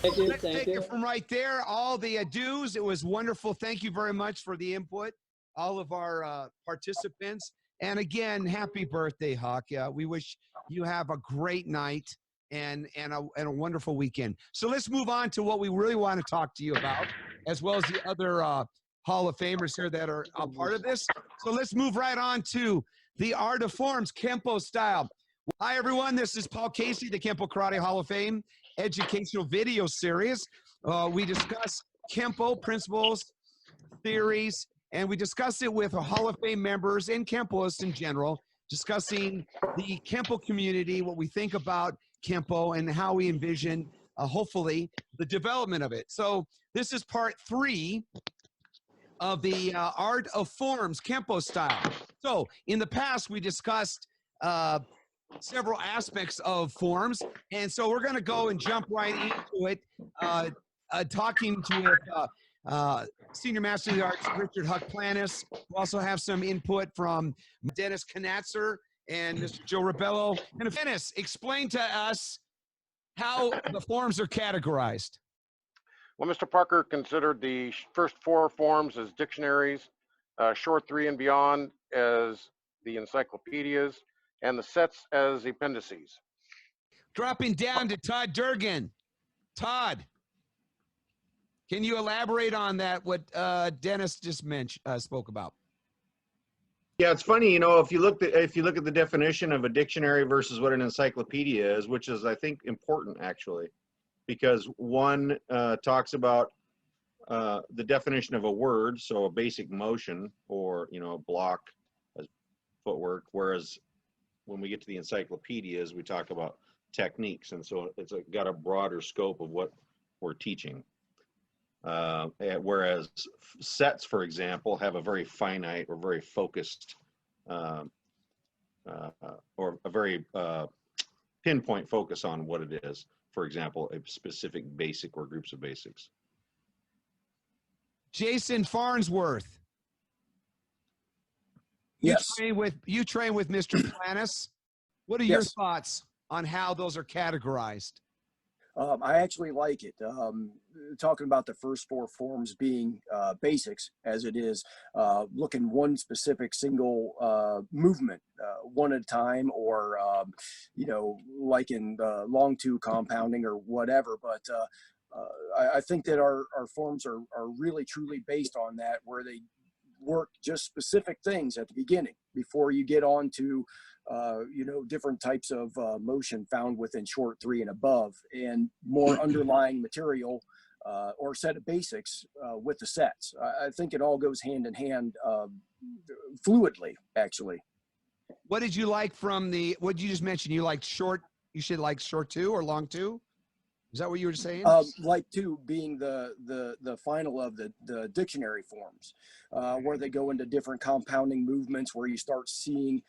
Thank you. Let's take it from right there. All the dues. It was wonderful. Thank you very much for the input, all of our participants. And again, happy birthday, Hawk. We wish you have a great night and a wonderful weekend. So let's move on to what we really want to talk to you about, as well as the other Hall of Famers here that are a part of this. So let's move right on to the Art of Forms, Kenpo style. Hi, everyone. This is Paul Casey, the Kenpo Karate Hall of Fame educational video series. We discuss Kenpo principles, theories, and we discuss it with Hall of Fame members and Kenpoists in general, discussing the Kenpo community, what we think about Kenpo, and how we envision, hopefully, the development of it. So this is part 3 of the Art of Forms, Kenpo style. So in the past, we discussed several aspects of forms, and so we're going to go and jump right into it, talking to Senior Master of the Arts, Richard Huck Planas. We also have some input from Dennis Conatser and Mr. Joe Rebelo. And Dennis, explain to us how the forms are categorized. Well, Mr. Parker considered the first 4 forms as dictionaries, short 3 and beyond as the encyclopedias, and the sets as appendices. Dropping down to Todd Durgan. Todd, can you elaborate on that, what Dennis just spoke about? Yeah, it's funny, you know, if you look at the definition of a dictionary versus what an encyclopedia is, which is, I think, important actually, because one talks about the definition of a word, so a basic motion, or, you know, a block, as footwork, whereas when we get to the encyclopedias, we talk about techniques, and so it's got a broader scope of what we're teaching. Whereas sets, for example, have a very finite or very focused or a very pinpoint focus on what it is. For example, a specific basic or groups of basics. Jason Farnsworth. Yes. You train with Mr. Planas. What are your thoughts on how those are categorized? I actually like it. Talking about the first 4 forms being basics, as it is, looking one specific single movement, one at a time, or, you know, like in long 2 compounding or whatever. But I think that our forms are really truly based on that, where they work just specific things at the beginning before you get on to you know, different types of motion found within short 3 and above, and more underlying material or set of basics with the sets. I think it all goes hand in hand fluidly, actually. What did you like from what you just mentioned? You liked short, you should like short 2 or long 2? Is that what you were saying? Like 2 being the final of the dictionary forms, where they go into different compounding movements, where you start seeing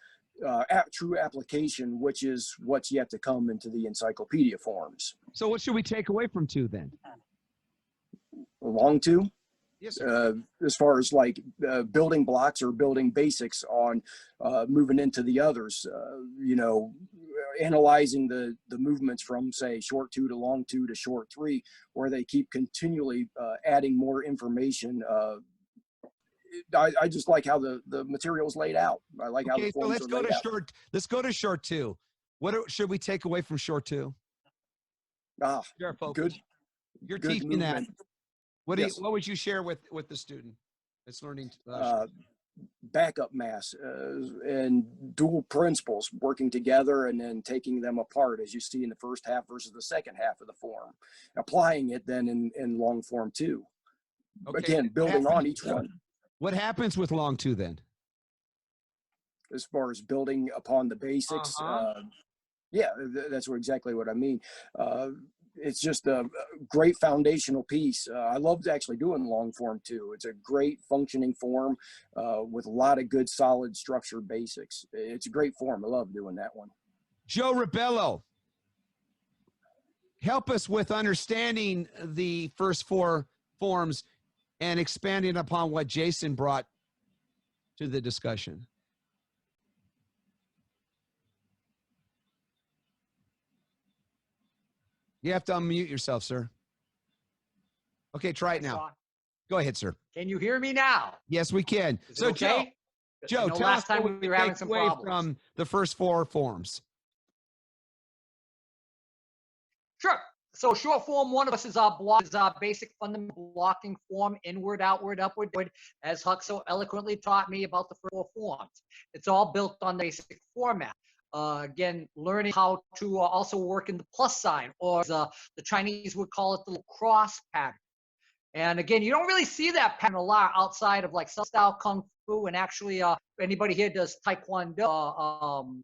true application, which is what's yet to come into the encyclopedia forms. So what should we take away from 2 then? Long 2? Yes, sir. As far as like building blocks or building basics on moving into the others, you know, analyzing the movements from, say, short 2 to long 2 to short 3, where they keep continually adding more information. I just like how the material's laid out. I like how the forms so let's go to short 2. What should we take away from short 2? Good. You're good teaching movement. that. What would you share with the student that's learning? Backup mass and dual principles working together, and then taking them apart, as you see in the first half versus the second half of the form, applying it then in long form 2. Okay. Again, building on each one. What happens with long 2 then? As far as building upon the basics, yeah, that's exactly what I mean. It's just a great foundational piece. I loved actually doing long form 2. It's a great functioning form with a lot of good, solid, structured basics. It's a great form. I love doing that one. Joe Rebelo, help us with understanding the first 4 forms and expanding upon what Jason brought to the discussion. You have to unmute yourself, sir. Okay, try it now. Go ahead, sir. Can you hear me now? Yes, we can. Is So, it okay? Joe, tell last us time what we were having take some away problems. from the first 4 forms. Sure. So short form 1 of us is our block, is our basic fundamental blocking form, inward, outward, upward, downward, as Huck so eloquently taught me about the first 4 forms. It's all built on the basic format. Again, learning how to also work in the plus sign, or the Chinese would call it the cross pattern. And again, you don't really see that pattern a lot outside of like style kung fu, and actually, anybody here does taekwondo,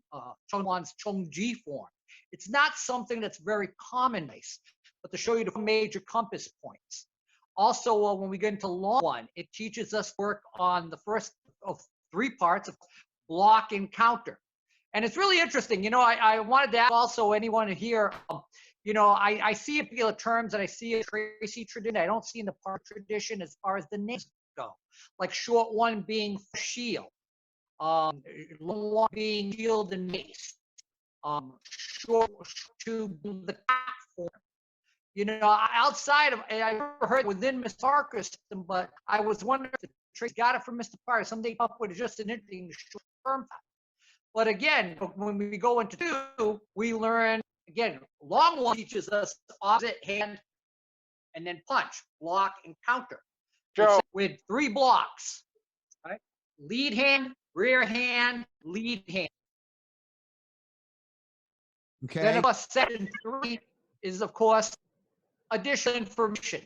Chongwan's Chongji form. It's not something that's very commonplace, but to show you the major compass points. Also, when we get into long one, it teaches us work on the first of 3 parts of block and counter. And it's really interesting. You know, I wanted to ask also anyone here, you know, I see a particular terms that I see a Tracy tradition I don't see in the Park tradition as far as the names go. Like short 1 being shield, long 1 being shield and mace, short 2 the platform. You know, outside of, I never heard within Mr. Parker's system, but I was wondering if the Tracy got it from Mr. Parker. Something up with just an interesting short term. But again, when we go into 2, we learn, again, long 1 teaches us opposite hand and then punch, block, and counter. Joe. With 3 blocks, right? Lead hand, rear hand, lead hand. Okay. Then, of course, section 3 is, of course, additional information.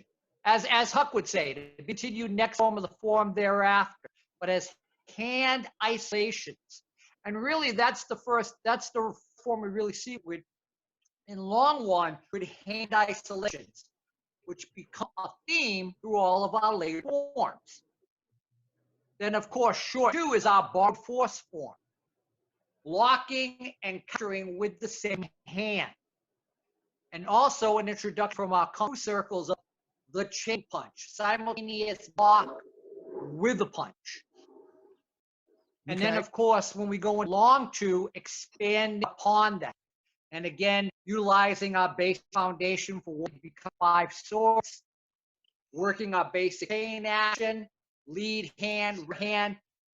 As Huck would say, to continue next form of the form thereafter, but as hand isolations. And really, that's the form we really see with, in long 1, with hand isolations, which become a theme through all of our later forms. Then, of course, short 2 is our borrowed force form, blocking and countering with the same hand. And also an introduction from our Kung Fu circles of the chain punch, simultaneous block with a punch. And then, of course, when we go in long 2, expand upon that. And again, utilizing our base foundation for what become 5 swords, working our basic chain action, lead hand,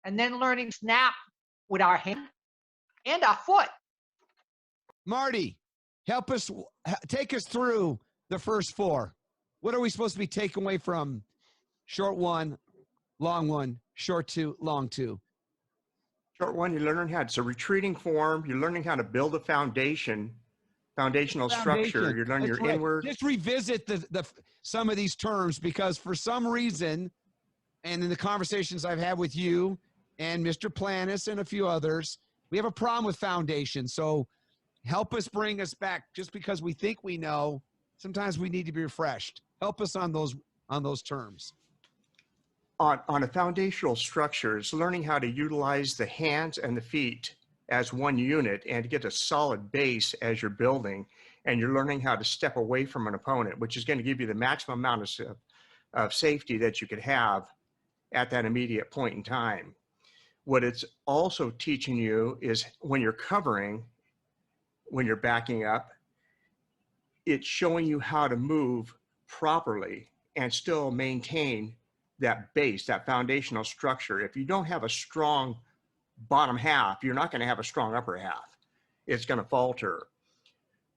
and then learning snap with our hand and our foot. Marty, help us, take us through the first 4. What are we supposed to be taking away from short 1, long 1, short 2, long 2? Short 1, you're learning how, it's a retreating form. You're learning how to build a foundational structure. You're learning your inward. Just revisit some of these terms, because for some reason, and in the conversations I've had with you and Mr. Planas and a few others, we have a problem with foundation. So help us bring us back. Just because we think we know, sometimes we need to be refreshed. Help us on those terms. On a foundational structure, it's learning how to utilize the hands and the feet as one unit and to get a solid base as you're building. And you're learning how to step away from an opponent, which is going to give you the maximum amount of safety that you could have at that immediate point in time. What it's also teaching you is when you're covering, when you're backing up, it's showing you how to move properly and still maintain that base, that foundational structure. If you don't have a strong bottom half, you're not going to have a strong upper half. It's going to falter.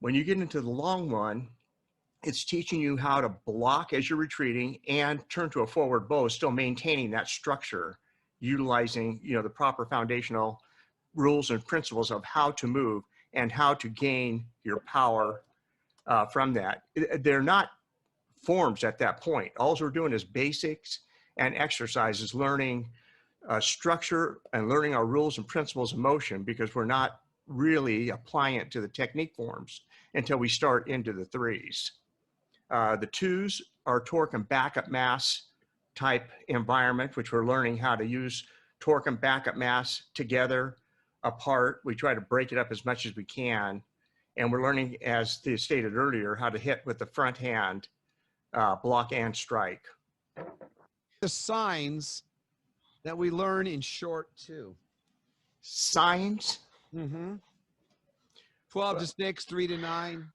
When you get into the long 1, it's teaching you how to block as you're retreating and turn to a forward bow, still maintaining that structure, utilizing, you know, the proper foundational rules and principles of how to move and how to gain your power from that. They're not forms at that point. All we're doing is basics and exercises, learning structure and learning our rules and principles of motion, because we're not really applying it to the technique forms until we start into the 3s. The 2s are torque and backup mass type environment, which we're learning how to use torque and backup mass together, apart. We try to break it up as much as we can. And we're learning, as they stated earlier, how to hit with the front hand, block and strike. The signs that we learn in short 2. Signs? 12 to 6, 3 to 9.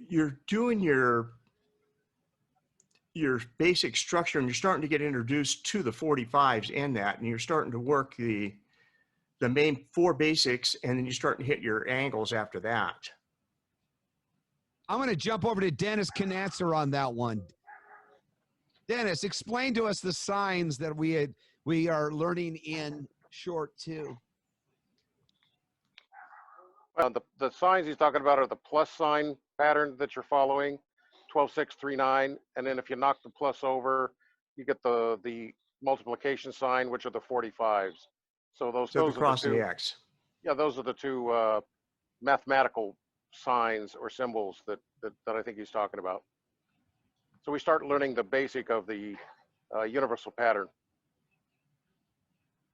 You're doing your your basic structure, and you're starting to get introduced to the 45s in that, and you're starting to work the main 4 basics, and then you start to hit your angles after that. I'm going to jump over to Dennis Conatser on that one. Dennis, explain to us the signs that we are learning in short 2. Well, the signs he's talking about are the plus sign pattern that you're following, 12, 6, 3, 9. And then if you knock the plus over, you get the multiplication sign, which are the 45s. So those So the are cross the and two. the X. Yeah, those are the two mathematical signs or symbols that I think he's talking about. So we start learning the basic of the universal pattern,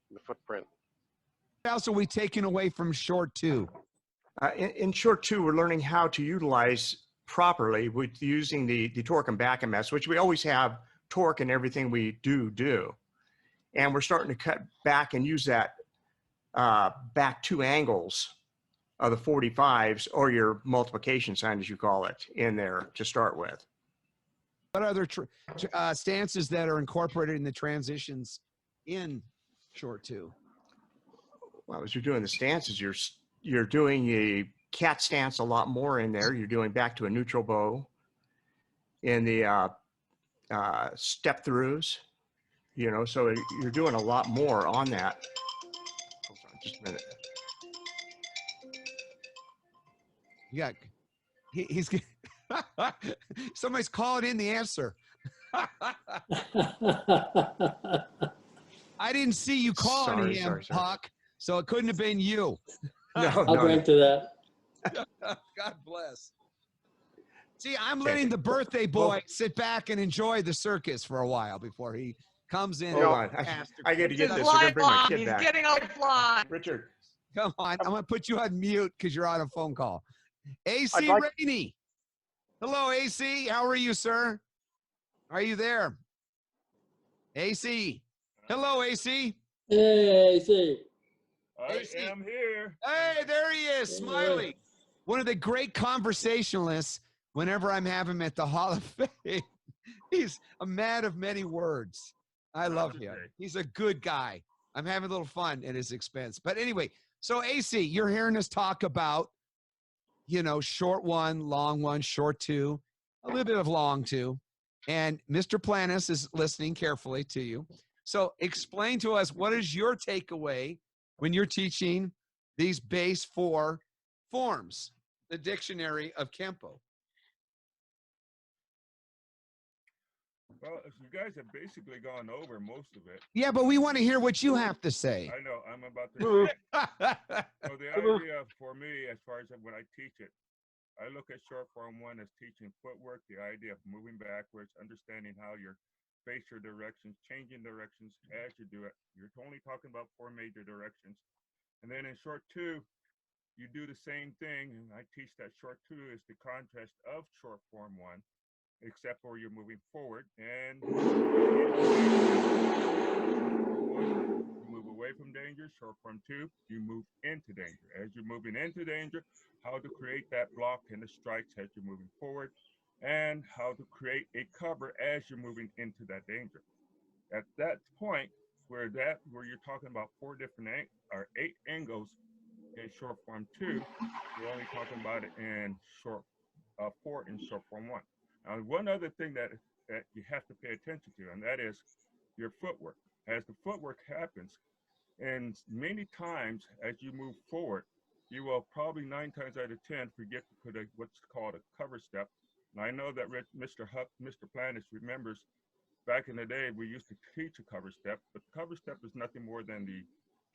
the footprint. What else are we taking away from short 2? In short 2, we're learning how to utilize properly with using the torque and back MS, which we always have torque in everything we do. And we're starting to cut back and use that back 2 angles of the 45s, or your multiplication sign, as you call it, in there to start with. What other stances that are incorporated in the transitions in short 2? Well, as you're doing the stances, you're doing a cat stance a lot more in there. You're doing back to a neutral bow in the step throughs, you know, so you're doing a lot more on that. Hold on just a minute. Yeah, he's somebody's calling in the answer. I didn't see you calling him, Puck, so it couldn't have been you. I'll drink to that. God bless. See, I'm letting the birthday boy sit back and enjoy the circus for a while before he comes in. Hold on. I got to get this. I'm going to bring my kid He's back. getting a fly. Richard. Come on. I'm going to put you on mute because you're on a phone call. AC Rainey. Hello, AC. How are you, sir? Are you there? AC. Hello, AC. Hey, AC. I am here. Hey, there he is, Smiley. One of the great conversationalists whenever I'm having him at the Hall of Fame. He's a man of many words. I love him. He's a good guy. I'm having a little fun at his expense. But anyway, so AC, you're hearing us talk about, you know, short 1, long 1, short 2, a little bit of long 2. And Mr. Planas is listening carefully to you. So explain to us, what is your takeaway when you're teaching these base 4 forms, the dictionary of Kenpo? Well, you guys have basically gone over most of it. Yeah, but we want to hear what you have to say. I know. I'm about to. So the idea for me, as far as when I teach it, I look at short form 1 as teaching footwork, the idea of moving backwards, understanding how your face your directions, changing directions as you do it. You're only talking about 4 major directions. And then in short 2, you do the same thing. And I teach that short 2 is the contrast of short form 1, except for you're moving forward and you move away from danger. Short form 2, you move into danger. As you're moving into danger, how to create that block and the strikes as you're moving forward, and how to create a cover as you're moving into that danger. At that point, where you're talking about 8 angles in short form 2, you're only talking about it in short 4 in short form 1. Now, one other thing that you have to pay attention to, and that is your footwork. As the footwork happens, and many times as you move forward, you will probably 9 times out of 10 forget to put what's called a cover step. And I know that Mr. Planas remembers back in the day we used to teach a cover step, but the cover step is nothing more than the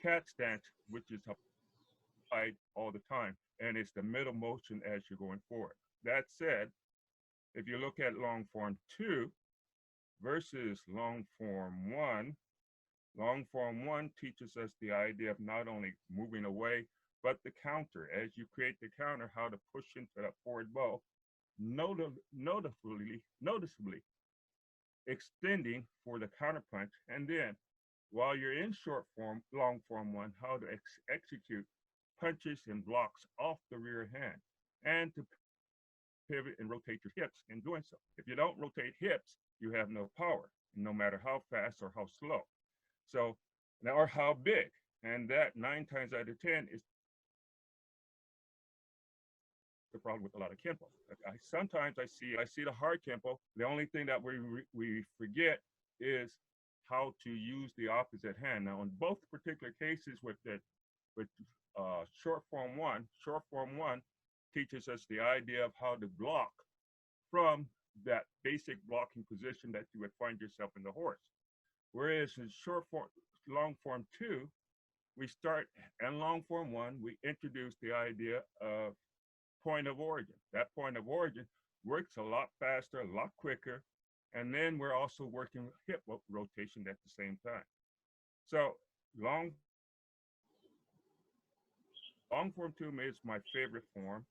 cat stance, which is applied all the time, and it's the middle motion as you're going forward. That said, if you look at long form 2 versus long form 1, long form 1 teaches us the idea of not only moving away, but the counter. As you create the counter, how to push into that forward bow, noticeably extending for the counter punch. And then while you're in long form 1, how to execute punches and blocks off the rear hand. And to pivot and rotate your hips in doing so. If you don't rotate hips, you have no power, no matter how fast or how slow. So, now, or how big. And that 9 times out of 10 is the problem with a lot of Kenpo. Sometimes I see the hard Kenpo. The only thing that we forget is how to use the opposite hand. Now, in both particular cases with short form one teaches us the idea of how to block from that basic blocking position that you would find yourself in the horse. Whereas in long form 2, we start, and long form 1, we introduce the idea of point of origin. That point of origin works a lot faster, a lot quicker, and then we're also working with hip rotation at the same time. So long form 2 is my favorite form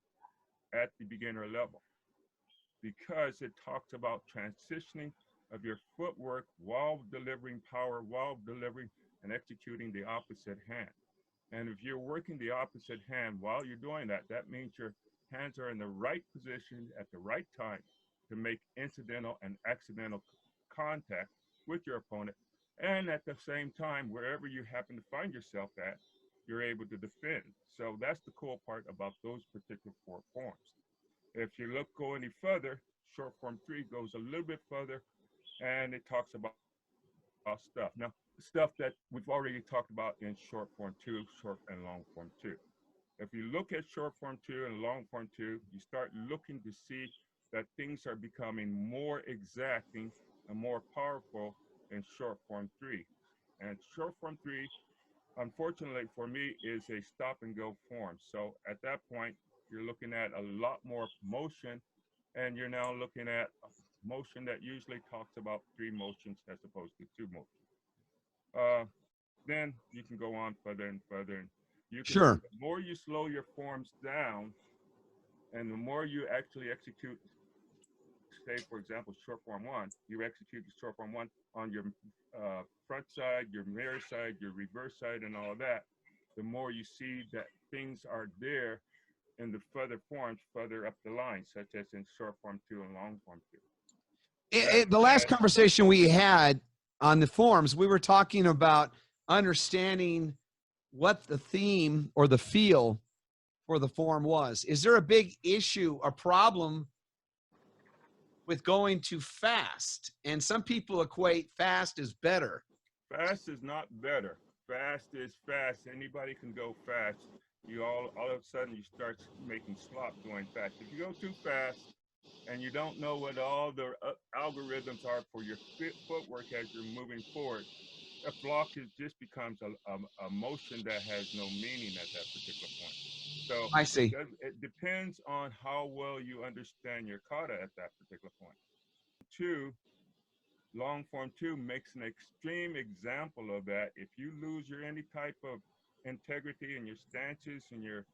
at the beginner level because it talks about transitioning of your footwork while delivering power, while delivering and executing the opposite hand. And if you're working the opposite hand while you're doing that, that means your hands are in the right position at the right time to make incidental and accidental contact with your opponent. And at the same time, wherever you happen to find yourself at, you're able to defend. So that's the cool part about those particular 4 forms. If you go any further, short form 3 goes a little bit further, and it talks about stuff. Now, stuff that we've already talked about in short form 2, short and long form 2. If you look at short form 2 and long form 2, you start looking to see that things are becoming more exacting and more powerful in short form 3. And short form 3, unfortunately for me, is a stop and go form. So at that point, you're looking at a lot more motion, and you're now looking at motion that usually talks about 3 motions as opposed to 2 motions. Then you can go on further and further. And you can, Sure. the more you slow your forms down, and the more you actually execute, say, for example, short form 1, you execute the short form 1 on your front side, your mirror side, your reverse side, and all of that, the more you see that things are there in the further forms further up the line, such as in short form 2 and long form 2. The last conversation we had on the forms, we were talking about understanding what the theme or the feel for the form was. Is there a big issue, a problem with going too fast? And some people equate fast as better. Fast is not better. Fast is fast. Anybody can go fast. You all of a sudden you start making slop going fast. If you go too fast and you don't know what all the algorithms are for your footwork as you're moving forward, a block just becomes a motion that has no meaning at that particular point. So I see. It depends on how well you understand your kata at that particular point. 2, long form 2 makes an extreme example of that. If you lose any type of integrity in your stances and your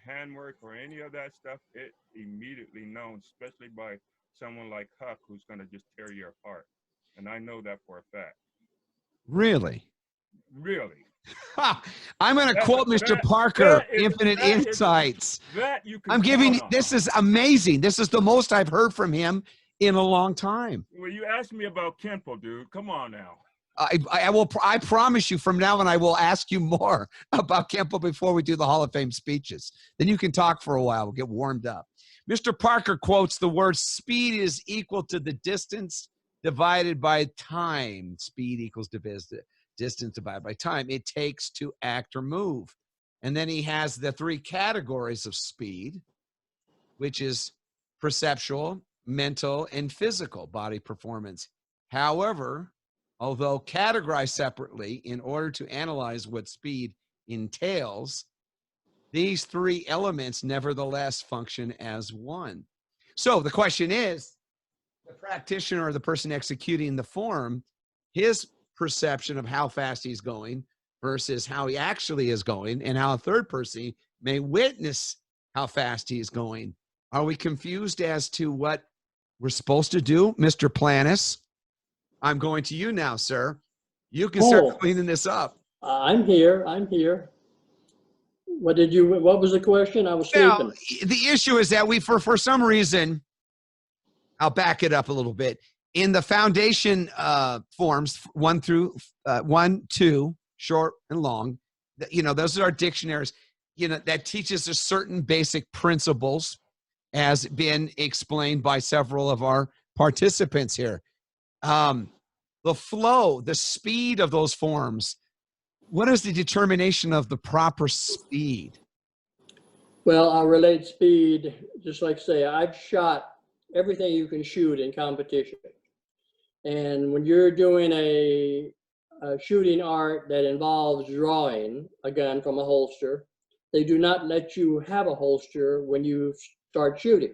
handwork or any of that stuff, it immediately known, especially by someone like Huck, who's going to just tear you apart. And I know that for a fact. Really? Really. I'm going to quote Mr. Parker, Infinite Insights. I'm giving you, this is amazing. This is the most I've heard from him in a long time. Well, you asked me about Kenpo, dude. Come on now. I promise you from now on, I will ask you more about Kenpo before we do the Hall of Fame speeches. Then you can talk for a while. We'll get warmed up. Mr. Parker quotes the word speed is equal to the distance divided by time. Speed equals distance divided by time it takes to act or move. And then he has the 3 categories of speed, which is perceptual, mental, and physical body performance. However, although categorized separately in order to analyze what speed entails, these 3 elements nevertheless function as one. So the question is, the practitioner or the person executing the form, his perception of how fast he's going versus how he actually is going, and how a third person may witness how fast he's going. Are we confused as to what we're supposed to do, Mr. Planas? I'm going to you now, sir. You can start cleaning this up. I'm here. What was the question? I was Well, sleeping. the issue is that we, for some reason, I'll back it up a little bit. In the foundation forms, 1 through 1, 2, short and long, those are our dictionaries, that teaches us certain basic principles, as been explained by several of our participants here. The flow, the speed of those forms, what is the determination of the proper speed? Well, I'll relate speed, just like say, I've shot everything you can shoot in competition. And when you're doing a shooting art that involves drawing a gun from a holster, they do not let you have a holster when you start shooting,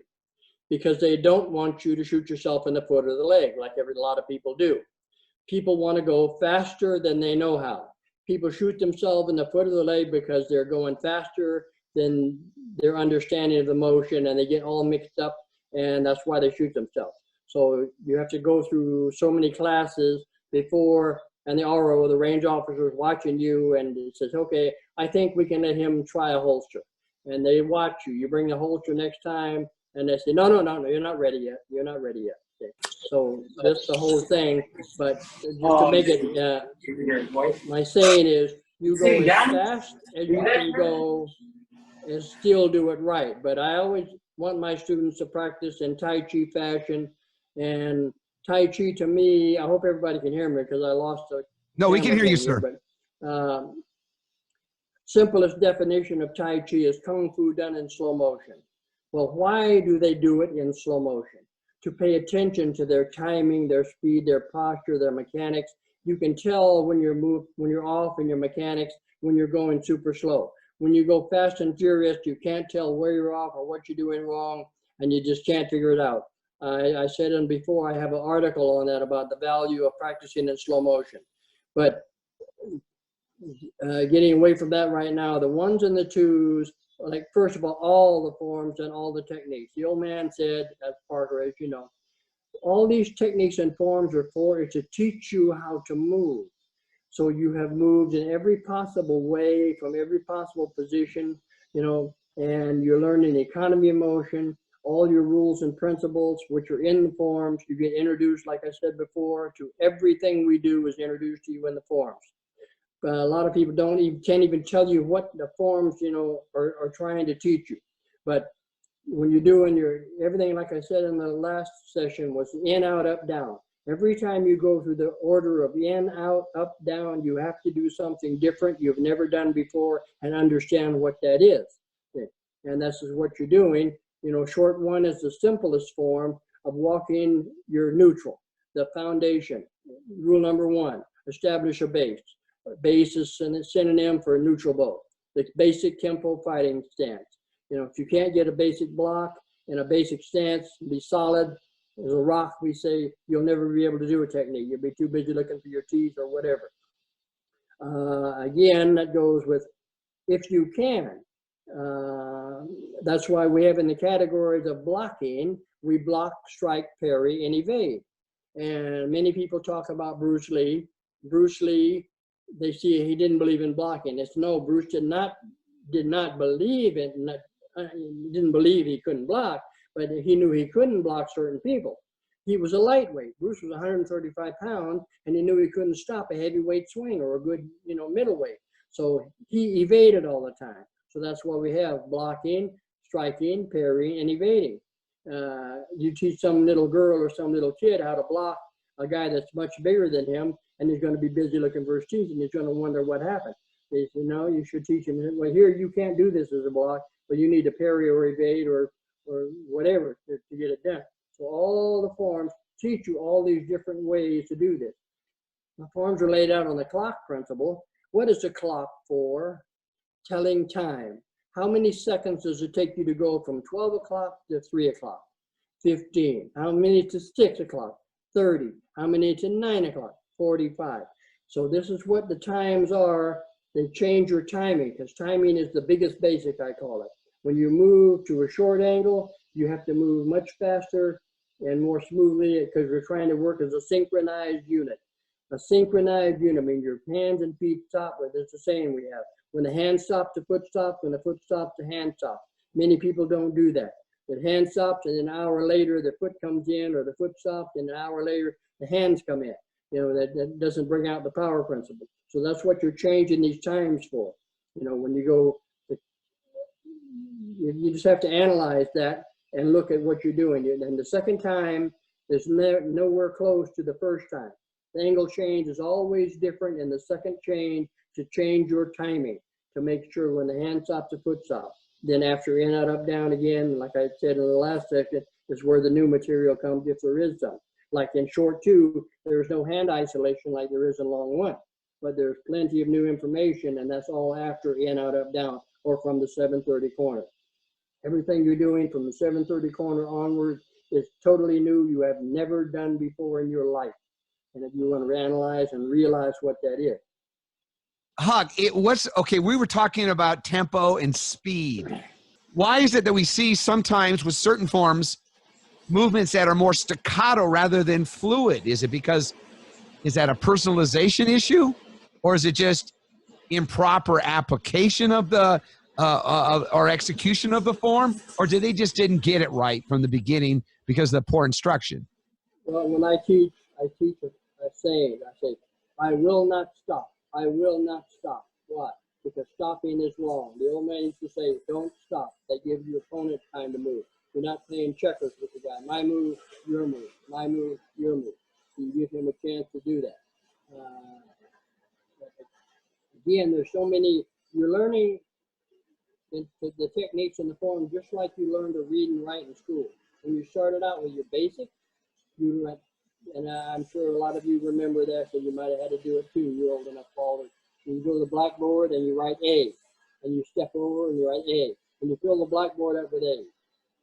because they don't want you to shoot yourself in the foot or the leg like a lot of people do. People want to go faster than they know how. People shoot themselves in the foot or the leg because they're going faster than their understanding of the motion, and they get all mixed up, and that's why they shoot themselves. So you have to go through so many classes before, and the RO, the range officer, is watching you, and it says, okay, I think we can let him try a holster. And they watch you. You bring the holster next time, and they say, no, you're not ready yet. You're not ready yet. Okay. So that's the whole thing. But just to make it, my saying is, you go as fast as you can go and still do it right. But I always want my students to practice in Tai Chi fashion. And Tai Chi, to me, I hope everybody can hear me because I lost a No, we can hear you, here, sir. but simplest definition of Tai Chi is Kung Fu done in slow motion. Well, why do they do it in slow motion? To pay attention to their timing, their speed, their posture, their mechanics. You can tell when you're off in your mechanics, when you're going super slow. When you go fast and furious, you can't tell where you're off or what you're doing wrong, and you just can't figure it out. I said it before, I have an article on that about the value of practicing in slow motion. But getting away from that right now, the 1s and the 2s, like, first of all the forms and all the techniques. The old man said, as Parker, as you know, all these techniques and forms are to teach you how to move. So you have moved in every possible way, from every possible position, and you're learning economy of motion, all your rules and principles, which are in the forms. You get introduced, like I said before, to everything we do is introduced to you in the forms. But a lot of people can't even tell you what the forms, are trying to teach you. But when you're doing everything, like I said in the last session, was in, out, up, down. Every time you go through the order of in, out, up, down, you have to do something different you've never done before and understand what that is. Okay. And this is what you're doing. Short 1 is the simplest form of walking your neutral, the foundation. Rule number 1, establish a base. Base is a synonym for neutral bow. The basic Kenpo fighting stance. If you can't get a basic block and a basic stance, be solid as a rock, we say, you'll never be able to do a technique. You'll be too busy looking for your teeth or whatever. Again, that goes with if you can. That's why we have in the categories of blocking, we block, strike, parry, and evade. And many people talk about Bruce Lee. Bruce Lee, they see he didn't believe in blocking. It's no, Bruce did not believe in, didn't believe he couldn't block, but he knew he couldn't block certain people. He was a lightweight. Bruce was 135 pounds, and he knew he couldn't stop a heavyweight swing or a good, middleweight. So he evaded all the time. So that's why we have blocking, striking, parrying, and evading. You teach some little girl or some little kid how to block a guy that's much bigger than him, and he's going to be busy looking for his teeth, and he's going to wonder what happened. They say, no, you should teach him, well, here, you can't do this as a block, but you need to parry or evade or whatever to get it done. So all the forms teach you all these different ways to do this. The forms are laid out on the clock principle. What is the clock for? Telling time. How many seconds does it take you to go from 12 o'clock to 3 o'clock? 15. How many to 6 o'clock? 30. How many to 9 o'clock? 45. So this is what the times are. They change your timing, because timing is the biggest basic, I call it. When you move to a short angle, you have to move much faster and more smoothly because we're trying to work as a synchronized unit. A synchronized unit, I mean your hands and feet stop, but it's the same we have. When the hand stops, the foot stops. When the foot stops, the hand stops. Many people don't do that. The hand stops, and an hour later, the foot comes in, or the foot stops, and an hour later, the hands come in. You know, that doesn't bring out the power principle. So that's what you're changing these times for. You know, when you go, you just have to analyze that and look at what you're doing. And the second time is nowhere close to the first time. The angle change is always different in the second change to change your timing, to make sure when the hand stops, the foot stops. Then after in, out, up, down again, like I said in the last section, is where the new material comes, if there is some. Like in short 2, there's no hand isolation like there is in long 1, but there's plenty of new information, and that's all after in, out, up, down, or from the 730 corner. Everything you're doing from the 730 corner onward is totally new. You have never done before in your life. And if you want to analyze and realize what that is. Huck, okay, we were talking about tempo and speed. Why is it that we see sometimes with certain forms movements that are more staccato rather than fluid? Is that a personalization issue, or is it just improper application of the or execution of the form, or did they just didn't get it right from the beginning because of the poor instruction? Well, when I teach a saying. I say, I will not stop. I will not stop. Why? Because stopping is wrong. The old man used to say, don't stop. They give your opponent time to move. You're not playing checkers with the guy. My move, your move. My move, your move. You give him a chance to do that. Again, there's so many, you're learning the techniques and the form just like you learn to read and write in school. When you started out with your basics, you went, and I'm sure a lot of you remember that, so you might have had to do it too. You're old enough, Paul. You go to the blackboard and you write A, and you step over and you write A, and you fill the blackboard up with A.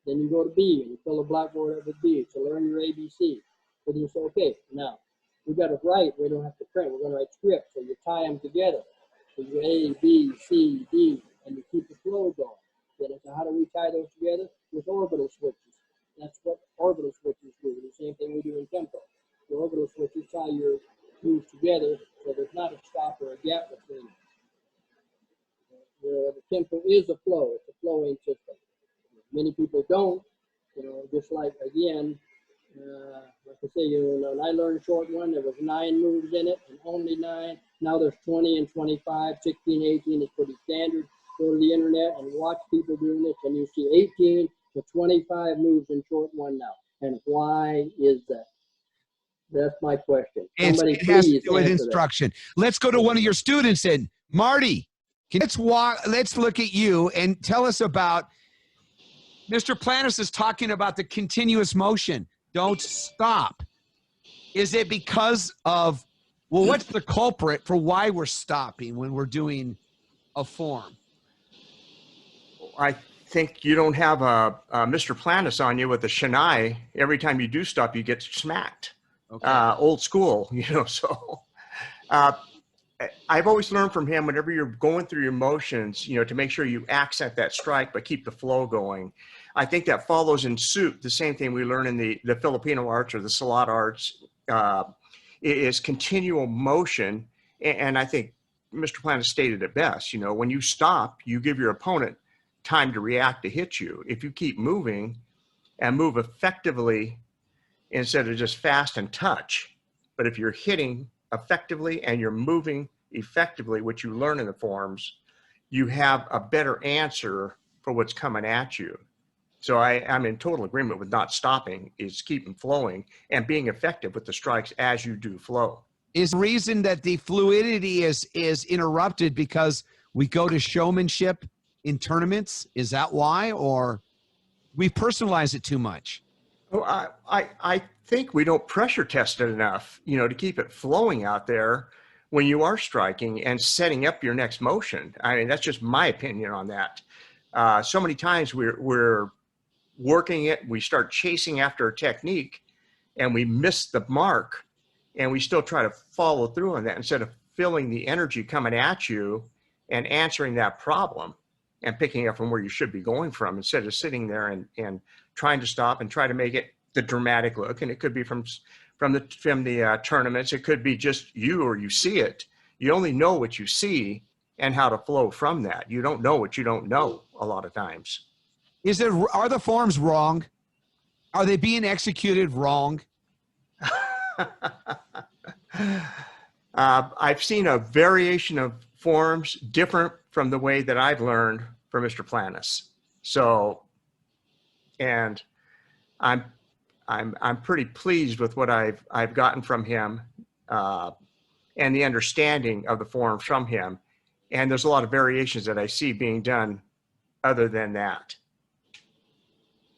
Then you go to B and you fill the blackboard up with B to learn your ABC. But you say, okay, now we got to write. We don't have to print. We're going to write scripts, so you tie them together. So you A, B, C, D, and you keep the flow going. Then so how do we tie those together? With orbital switches. That's what orbital switches do. The same thing we do in Kenpo. The orbital switches tie your moves together so there's not a stop or a gap between them. The Kenpo is a flow. It's a flowing system. Many people don't. Just like, again, like I say, when I learned short one, there was 9 moves in it, and only 9. Now there's 20 and 25, 16, 18 is pretty standard. Go to the internet and watch people doing this, and you see 18 to 25 moves in short one now. And why is that? That's my question. Somebody it has to please do with answer instruction. Let's go to one of your students and Marty. Let's look at you and tell us about Mr. Planas is talking about the continuous motion. Don't stop. Is it because of, well, what's the culprit for why we're stopping when we're doing a form? I think you don't have a Mr. Planas on you with a shinai. Every time you do stop, you get smacked. Okay. Old school, so I've always learned from him, whenever you're going through your motions, to make sure you accent that strike, but keep the flow going. I think that follows in suit the same thing we learn in the Filipino arts or the Salat arts, is continual motion. And I think Mr. Planas stated it best. When you stop, you give your opponent time to react to hit you. If you keep moving and move effectively instead of just fast and touch, but if you're hitting effectively and you're moving effectively, which you learn in the forms, you have a better answer for what's coming at you. So I'm in total agreement with not stopping, is keeping flowing and being effective with the strikes as you do flow. Is the reason that the fluidity is interrupted because we go to showmanship in tournaments? Is that why, or we personalize it too much? Well, I think we don't pressure test it enough, to keep it flowing out there when you are striking and setting up your next motion. I mean, that's just my opinion on that. So many times we're working it, we start chasing after a technique and we miss the mark, and we still try to follow through on that instead of feeling the energy coming at you and answering that problem and picking up from where you should be going from, instead of sitting there and trying to stop and try to make it the dramatic look. And it could be from from the tournaments. It could be just you, or you see it. You only know what you see and how to flow from that. You don't know what you don't know a lot of times. Are the forms wrong? Are they being executed wrong? I've seen a variation of forms different from the way that I've learned from Mr. Planas. So, and I'm pretty pleased with what I've gotten from him, and the understanding of the forms from him. And there's a lot of variations that I see being done other than that.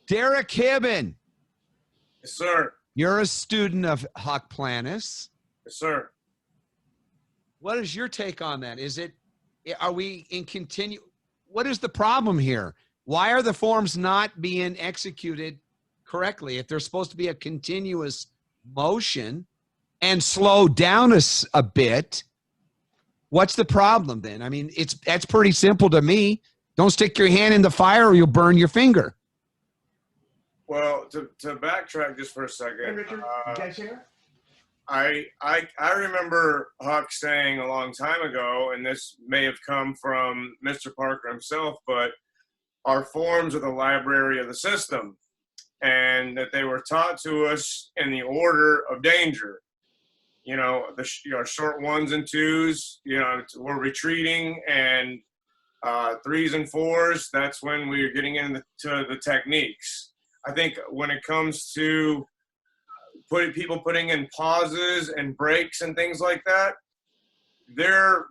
Derek Hibben. Yes, sir. You're a student of Huck Planas. Yes, sir. What is your take on that? Are we in what is the problem here? Why are the forms not being executed correctly? If they're supposed to be a continuous motion and slow down a bit, what's the problem then? I mean, that's pretty simple to me. Don't stick your hand in the fire or you'll burn your finger. Well, to backtrack just for a second, Hey, Richard, you guys here? I remember Huck saying a long time ago, and this may have come from Mr. Parker himself, but our forms are the library of the system, and that they were taught to us in the order of danger. You know, the short ones and twos, you know, we're retreating, and threes and fours, that's when we're getting into the techniques. I think when it comes to people putting in pauses and breaks and things like that, they're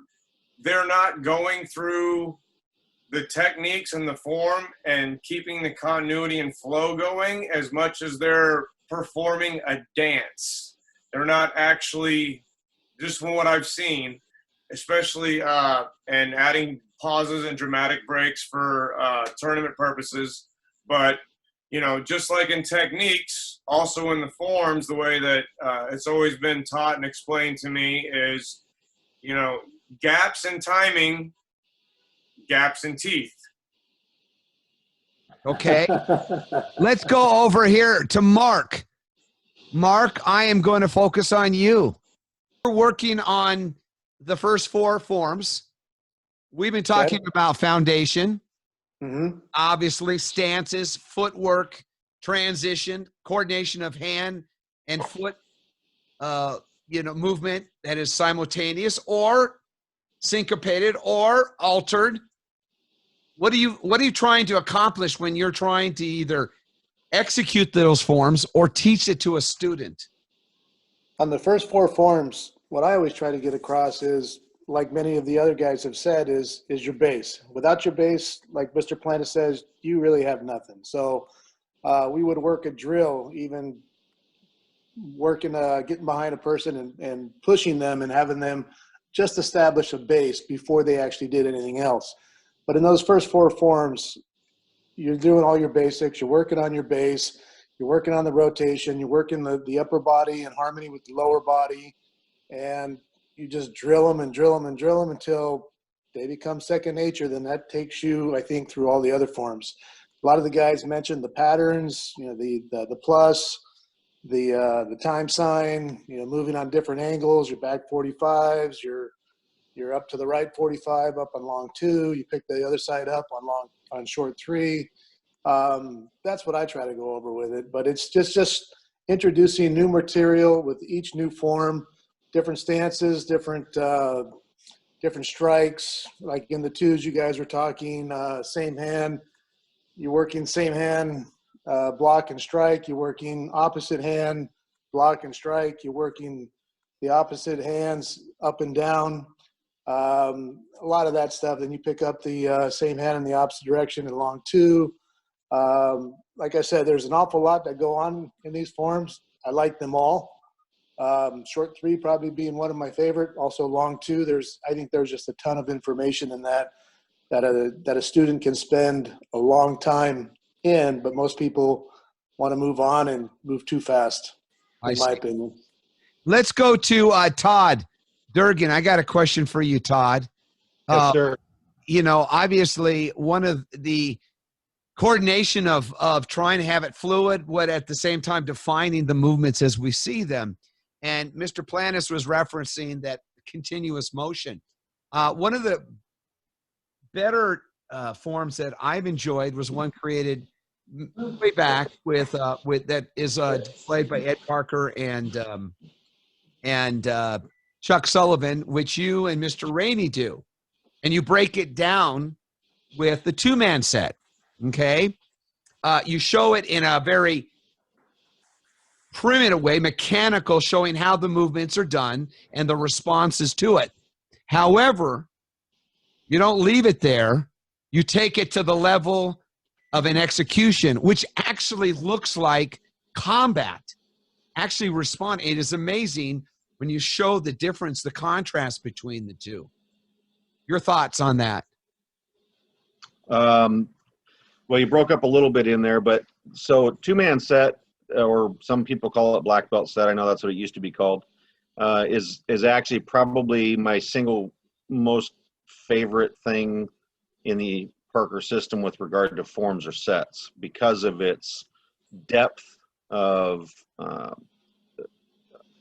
not going through the techniques and the form and keeping the continuity and flow going as much as they're performing a dance. They're not actually, just from what I've seen, especially and adding pauses and dramatic breaks for tournament purposes. But, you know, just like in techniques, also in the forms, the way that it's always been taught and explained to me is, you know, gaps in timing, gaps in teeth. Okay. Let's go over here to Mark. Mark, I am going to focus on you. We're working on the first four forms. We've been talking about foundation, obviously stances, footwork, transition, coordination of hand and foot, movement that is simultaneous or syncopated or altered. What are you trying to accomplish when you're trying to either execute those forms or teach it to a student? On the first four forms, what I always try to get across is, like many of the other guys have said, is your base. Without your base, like Mr. Planas says, you really have nothing. So we would work a drill, even working, getting behind a person and pushing them and having them just establish a base before they actually did anything else. But in those first four forms, you're doing all your basics. You're working on your base. You're working on the rotation. You're working the upper body in harmony with the lower body. And you just drill them and drill them and drill them until they become second nature. Then that takes you, I think, through all the other forms. A lot of the guys mentioned the patterns, you know, the plus, the time sign, you know, moving on different angles, your back 45s, you're up to the right 45, up on long 2. You pick the other side up on short 3. That's what I try to go over with it. But it's just introducing new material with each new form, different stances, different strikes. Like in the 2s, you guys were talking same hand. You're working same hand, block and strike. You're working opposite hand, block and strike. You're working the opposite hands up and down. A lot of that stuff. Then you pick up the same hand in the opposite direction in long 2. Like I said, there's an awful lot that go on in these forms. I like them all. Short 3 probably being one of my favorite. Also long 2. I think there's just a ton of information in that a student can spend a long time in, but most people want to move on and move too fast, in my opinion. Let's go to Todd Durgan. I got a question for you, Todd. Yes, sir. You know, obviously one of the coordination of trying to have it fluid, but at the same time defining the movements as we see them. And Mr. Planas was referencing that continuous motion. One of the better forms that I've enjoyed was one created way back with that is displayed by Ed Parker and Chuck Sullivan, which you and Mr. Rainey do, and you break it down with the two-man set. Okay, you show it in a very primitive way, mechanical, showing how the movements are done and the responses to it. However, you don't leave it there. You take it to the level of an execution, which actually looks like combat. Actually respond. It is amazing when you show the difference, the contrast between the two. Your thoughts on that? Well, you broke up a little bit in there, but so two-man set, or some people call it black belt set, I know that's what it used to be called, is actually probably my single most favorite thing in the Parker system with regard to forms or sets, because of its depth of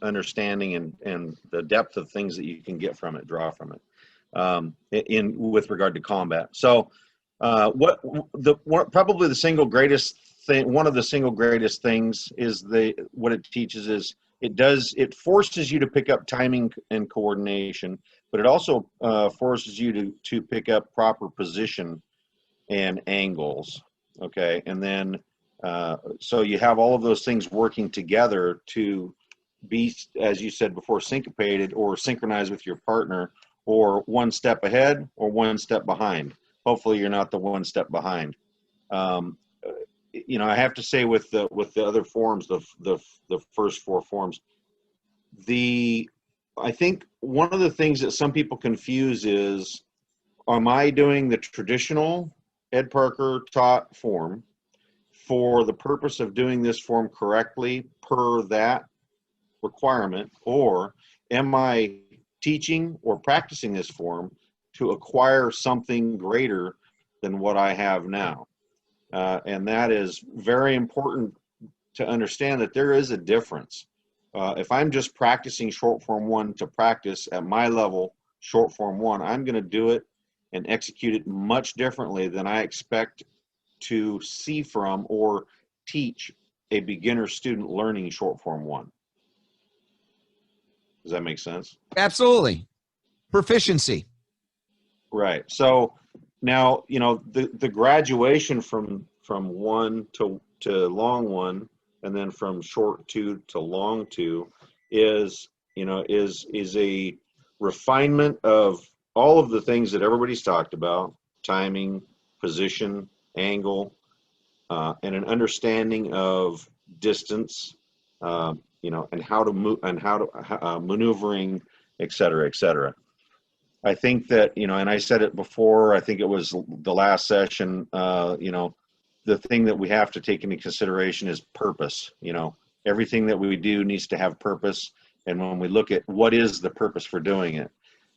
understanding and the depth of things that you can get from it, draw from it, with regard to combat. So probably the single greatest thing, one of the single greatest things is what it teaches is it forces you to pick up timing and coordination, but it also forces you to pick up proper position and angles. Okay, and then so you have all of those things working together to be, as you said before, syncopated or synchronized with your partner, or one step ahead or one step behind. Hopefully you're not the one step behind. You know, I have to say with the other forms, the first four forms, I think one of the things that some people confuse is, am I doing the traditional Ed Parker taught form for the purpose of doing this form correctly per that requirement, or am I teaching or practicing this form to acquire something greater than what I have now? And that is very important to understand, that there is a difference. If I'm just practicing short form one to practice at my level, short form one, I'm going to do it and execute it much differently than I expect to see from or teach a beginner student learning short form one. Does that make sense? Absolutely. Proficiency. Right. So now, you know, the graduation from one to long one, and then from short two to long two is, you know, is a refinement of all of the things that everybody's talked about: timing, position, angle, and an understanding of distance, you know, and how to move, and how to maneuvering, et cetera, et cetera. I think that, you know, and I said it before, I think it was the last session, you know, the thing that we have to take into consideration is purpose. You know, everything that we do needs to have purpose. And when we look at what is the purpose for doing it,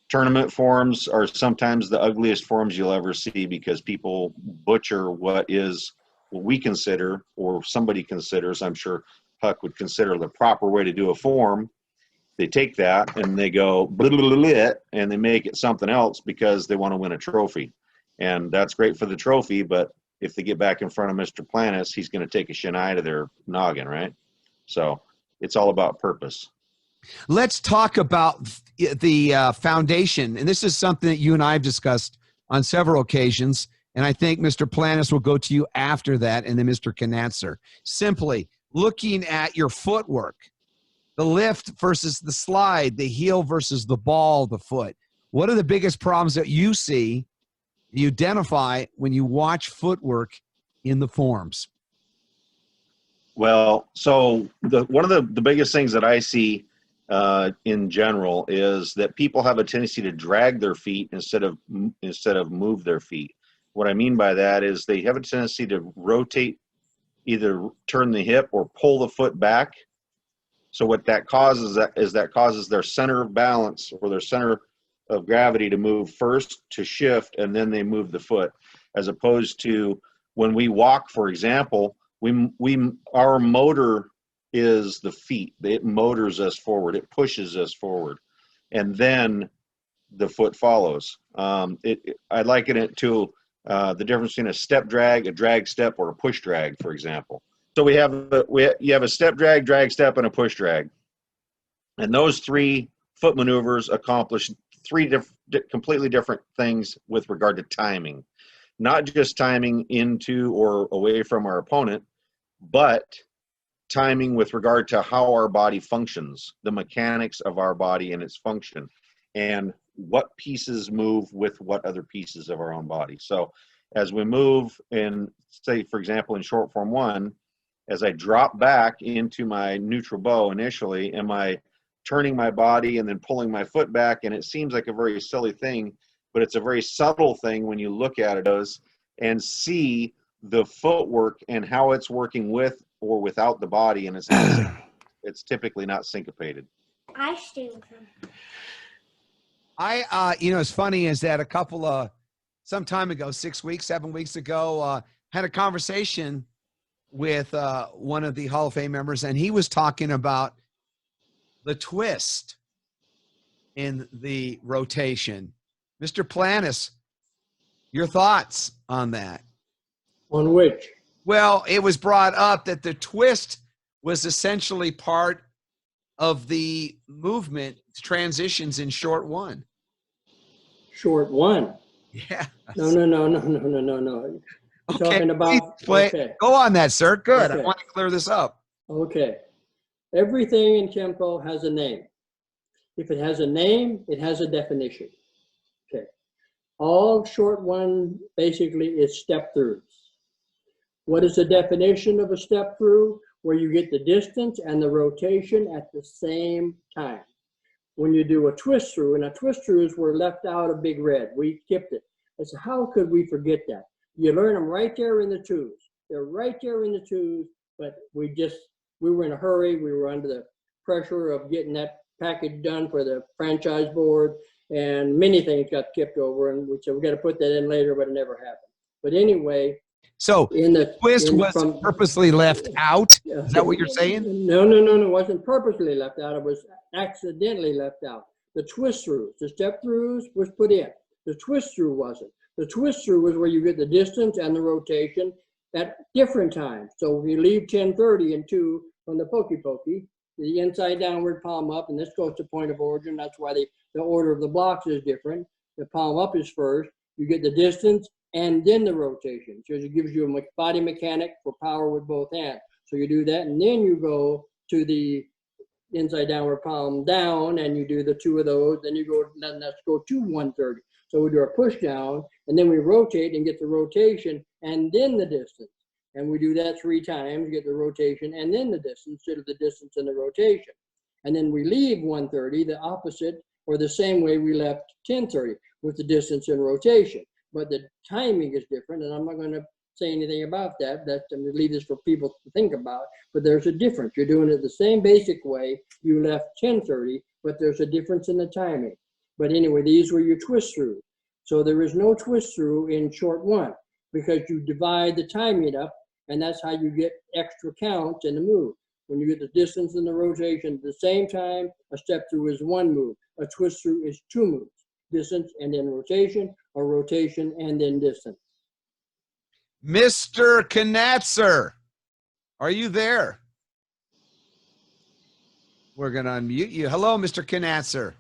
tournament forms are sometimes the ugliest forms you'll ever see, because people butcher what we consider, or somebody considers, I'm sure Huck would consider, the proper way to do a form. They take that and they go blah, blah, blah, blah, and they make it something else because they want to win a trophy. And that's great for the trophy, but if they get back in front of Mr. Planas, he's going to take a shinai to their noggin, right? So it's all about purpose. Let's talk about the foundation. And this is something that you and I have discussed on several occasions. And I think Mr. Planas will go to you after that, and then Mr. Conatser. Simply looking at your footwork, the lift versus the slide, the heel versus the ball, the foot. What are the biggest problems that you see, you identify when you watch footwork in the forms? Well, so one of the biggest things that I see in general is that people have a tendency to drag their feet instead of move their feet. What I mean by that is they have a tendency to rotate, either turn the hip or pull the foot back. So what that causes is that causes their center of balance, or their center of gravity, to move first, to shift, and then they move the foot, as opposed to When we walk, for example, our motor is the feet. It motors us forward. It pushes us forward, and then the foot follows. I liken it to the difference between a step drag, a drag step, or a push drag, for example. So you have a step drag, drag step, and a push drag, and those three foot maneuvers accomplish three completely different things with regard to timing. Not just timing into or away from our opponent, but timing with regard to how our body functions, the mechanics of our body and its function, and what pieces move with what other pieces of our own body. So as we move in, say, for example, in short form 1, as I drop back into my neutral bow initially, am I turning my body and then pulling my foot back? And it seems like a very silly thing, but it's a very subtle thing when you look at it and see the footwork and how it's working with or without the body, and it's typically not syncopated. It's funny is that some time ago, 6 weeks, 7 weeks ago, had a conversation with one of the Hall of Fame members, and he was talking about the twist in the rotation. Mr. Planas, your thoughts on that? On which? Well, it was brought up that the twist was essentially part of the movement transitions in short 1. Short 1? Yeah. No. Okay. Talking about, okay. Go on that, sir. Good. Okay. I want to clear this up. Okay. Everything in Kenpo has a name. If it has a name, it has a definition. Okay. All short 1 basically is step throughs. What is the definition of a step through? Where you get the distance and the rotation at the same time. When you do a twist through, and a twist throughs were left out of Big Red. We skipped it. I said, how could we forget that? You learn them right there in the twos. They're right there in the twos, but we were in a hurry. We were under the pressure of getting that package done for the franchise board, and many things got skipped over, and we said, we got to put that in later, but it never happened. But anyway, so the twist was purposely left out? Is that what you're saying? No. It wasn't purposely left out. It was accidentally left out. The twist throughs, the step throughs was put in. The twist through wasn't. The twist through was where you get the distance and the rotation at different times. So if you leave 10:30 and 2 from the pokey, the inside downward palm up, and this goes to point of origin. That's why the order of the blocks is different. The palm up is first. You get the distance and then the rotation. So it gives you a body mechanic for power with both hands. So you do that, and then you go to the inside downward palm down, and you do the 2 of those. Then let's go to 130. So we do our push down, and then we rotate and get the rotation, and then the distance. And we do that 3 times, get the rotation, and then the distance, instead of the distance and the rotation. And then we leave 130, the opposite, or the same way we left 1030, with the distance and rotation. But the timing is different, and I'm not going to say anything about that. I'm going to leave this for people to think about. But there's a difference. You're doing it the same basic way you left 1030, but there's a difference in the timing. But anyway, these were your twist through. So there is no twist through in short 1 because you divide the timing up, and that's how you get extra counts in the move. When you get the distance and the rotation at the same time, a step through is 1 move. A twist through is 2 moves. Distance and then rotation, or rotation and then distance. Mr. Conatser, are you there? We're going to unmute you. Hello, Mr. Conatser.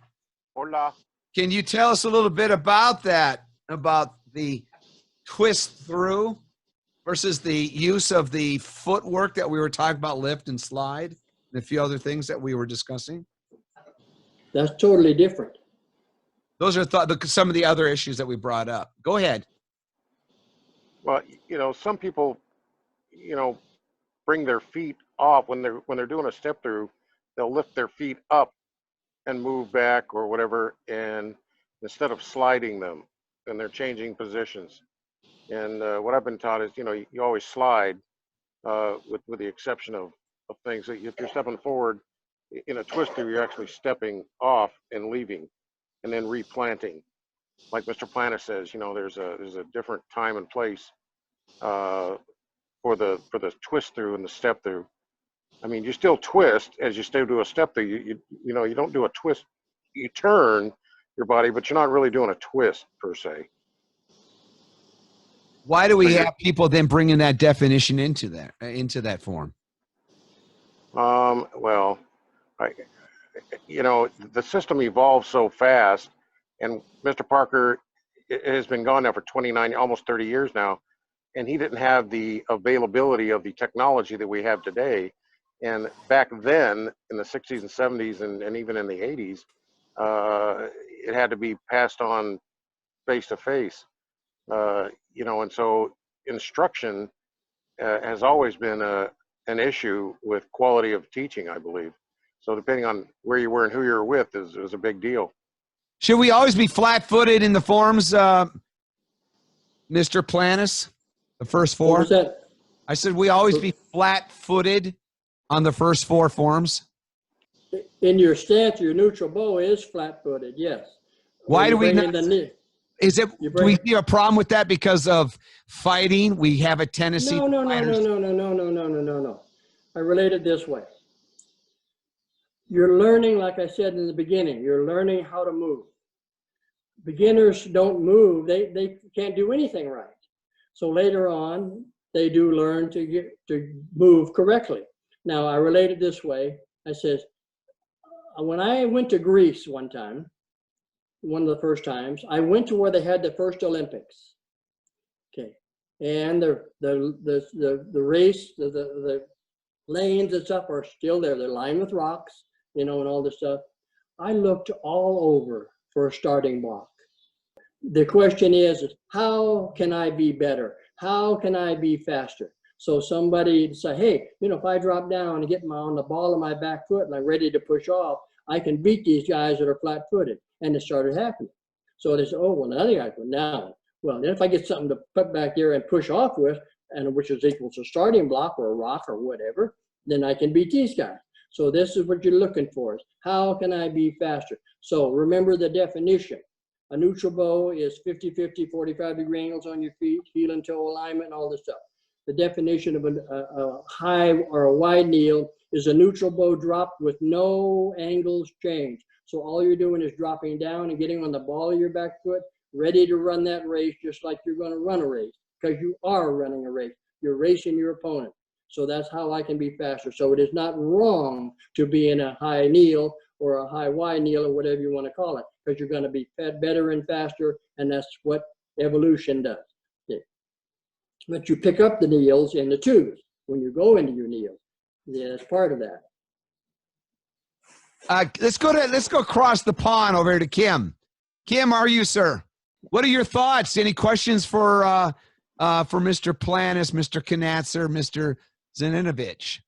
Hola. Can you tell us a little bit about that, about the twist through versus the use of the footwork that we were talking about, lift and slide, and a few other things that we were discussing? That's totally different. Those are some of the other issues that we brought up. Go ahead. Well, some people, bring their feet off when they're doing a step through. They'll lift their feet up and move back or whatever, and instead of sliding them, and they're changing positions. And what I've been taught is, you always slide, with the exception of things that if you're stepping forward in a twist through, you're actually stepping off and leaving, and then replanting. Like Mr. Planas says, there's a different time and place for the twist through and the step through. I mean, you still twist as you still do a step through. You know, you don't do a twist. You turn your body, but you're not really doing a twist per se. Why do we have people then bringing that definition into that form? Well, you know, the system evolves so fast, and Mr. Parker has been gone now for 29, almost 30 years now, and he didn't have the availability of the technology that we have today. And back then, in the 60s and 70s, and even in the 80s, it had to be passed on face to face. You know, and so instruction has always been an issue with quality of teaching, I believe. So depending on where you were and who you were with is a big deal. Should we always be flat-footed in the forms, Mr. Planas? The first four? What was that? I said we always be flat-footed on the first four forms. In your stance, your neutral bow is flat-footed, yes. Why do we not? Is it? Do we see a problem with that because of fighting? We have a tendency. No. I relate it this way. You're learning, like I said in the beginning, you're learning how to move. Beginners don't move; they can't do anything right. So later on, they do learn to move correctly. Now I relate it this way. I says, when I went to Greece one time, one of the first times, I went to where they had the first Olympics. Okay, and the race, the lanes and stuff are still there. They're lined with rocks, you know, and all this stuff. I looked all over for a starting block. The question is how can I be better? How can I be faster? So somebody say, hey, you know, if I drop down and get on the ball of my back foot and I'm ready to push off, I can beat these guys that are flat-footed. And it started happening. So they said, oh, well, now the guy go now. Well, then if I get something to put back there and push off with, and which is equal to a starting block or a rock or whatever, then I can beat these guys. So this is what you're looking for. Is how can I be faster? So remember the definition. A neutral bow is 50-50, 45-degree angles on your feet, heel and toe alignment, and all this stuff. The definition of a high or a wide kneel is a neutral bow dropped with no angles changed. So all you're doing is dropping down and getting on the ball of your back foot, ready to run that race just like you're going to run a race, because you are running a race. You're racing your opponent. So that's how I can be faster. So it is not wrong to be in a high kneel or a high wide kneel or whatever you want to call it, because you're going to be better and faster, and that's what evolution does. Okay. But you pick up the kneels in the twos when you go into your kneel. Yeah, that's part of that. Let's go across the pond over to Kim. Kim, are you, sir? What are your thoughts? Any questions for Mr. Planas, Mr. Conatser, Mr. Zaninovich?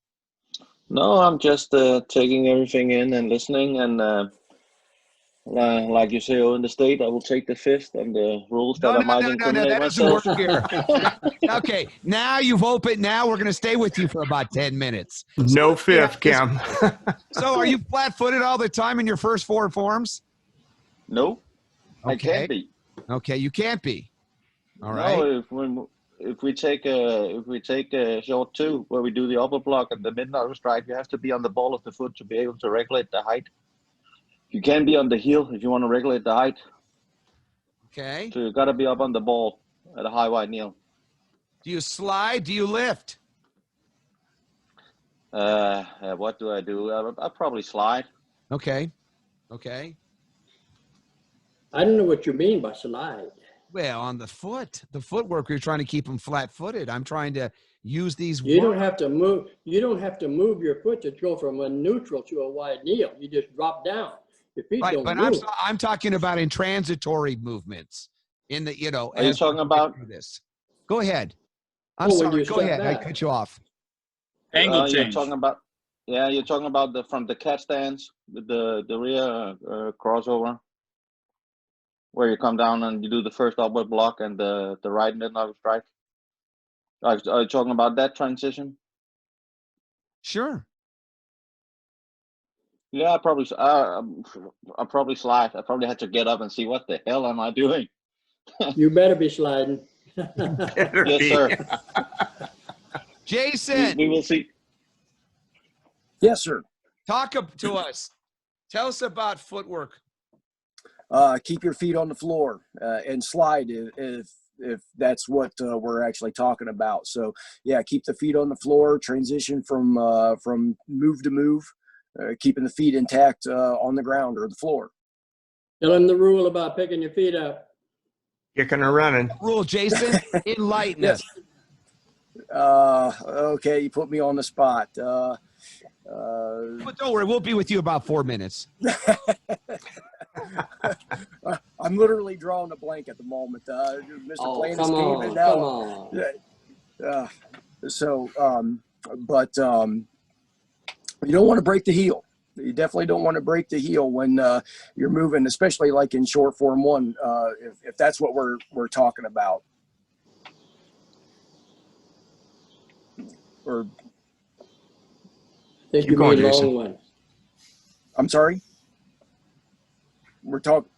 No, I'm just taking everything in and listening, and like you say, in the state, I will take the fifth and the rules that I might incriminate myself. That doesn't work here. Okay, now you've opened. Now we're going to stay with you for about 10 minutes. No fifth, Kim. So are you flat-footed all the time in your first four forms? No, okay. I can't be. Okay, you can't be. All right. No, if we take a short two where we do the upper block and the midnight strike, you have to be on the ball of the foot to be able to regulate the height. You can be on the heel if you want to regulate the height. Okay. So you got to be up on the ball at a high wide kneel. Do you slide? Do you lift? What do I do? I probably slide. Okay. Okay. I don't know what you mean by slide. Well, on the footwork, you're trying to keep them flat-footed. I'm trying to use these. You don't have to move. You don't have to move your foot to go from a neutral to a wide kneel. You just drop down. Your feet right, don't but move. I'm talking about in transitory movements. In the, you know. Are you talking about this? Go ahead. I'm sorry. Go ahead. Back. I cut you off. Angle change. You're talking about. Yeah, you're talking about from the cat stance with the rear crossover, where you come down and you do the first upward block and the right midnight strike. Are you talking about that transition? Sure. Yeah, I probably slide. I probably had to get up and see what the hell am I doing. You better be sliding. Better Yes, be. sir. Jason, We will see. Yes, sir. to us. Tell us about footwork. Keep your feet on the floor and slide if that's what we're actually talking about. So yeah, keep the feet on the floor, transition from move to move, keeping the feet intact on the ground or the floor. Tell them the rule about picking your feet up. Kicking or running. Rule, Jason, enlighten Yes. us. Okay, you put me on the spot. But don't worry, we'll be with you about 4 minutes. I'm literally drawing a blank at the moment. Mr. Oh, Planas come came on, in now. come on. You don't want to break the heel. You definitely don't want to break the heel when you're moving, especially like in short form one, if that's what we're talking about. Or I think Keep you going, mean Jason. long one. I'm sorry. We're talking.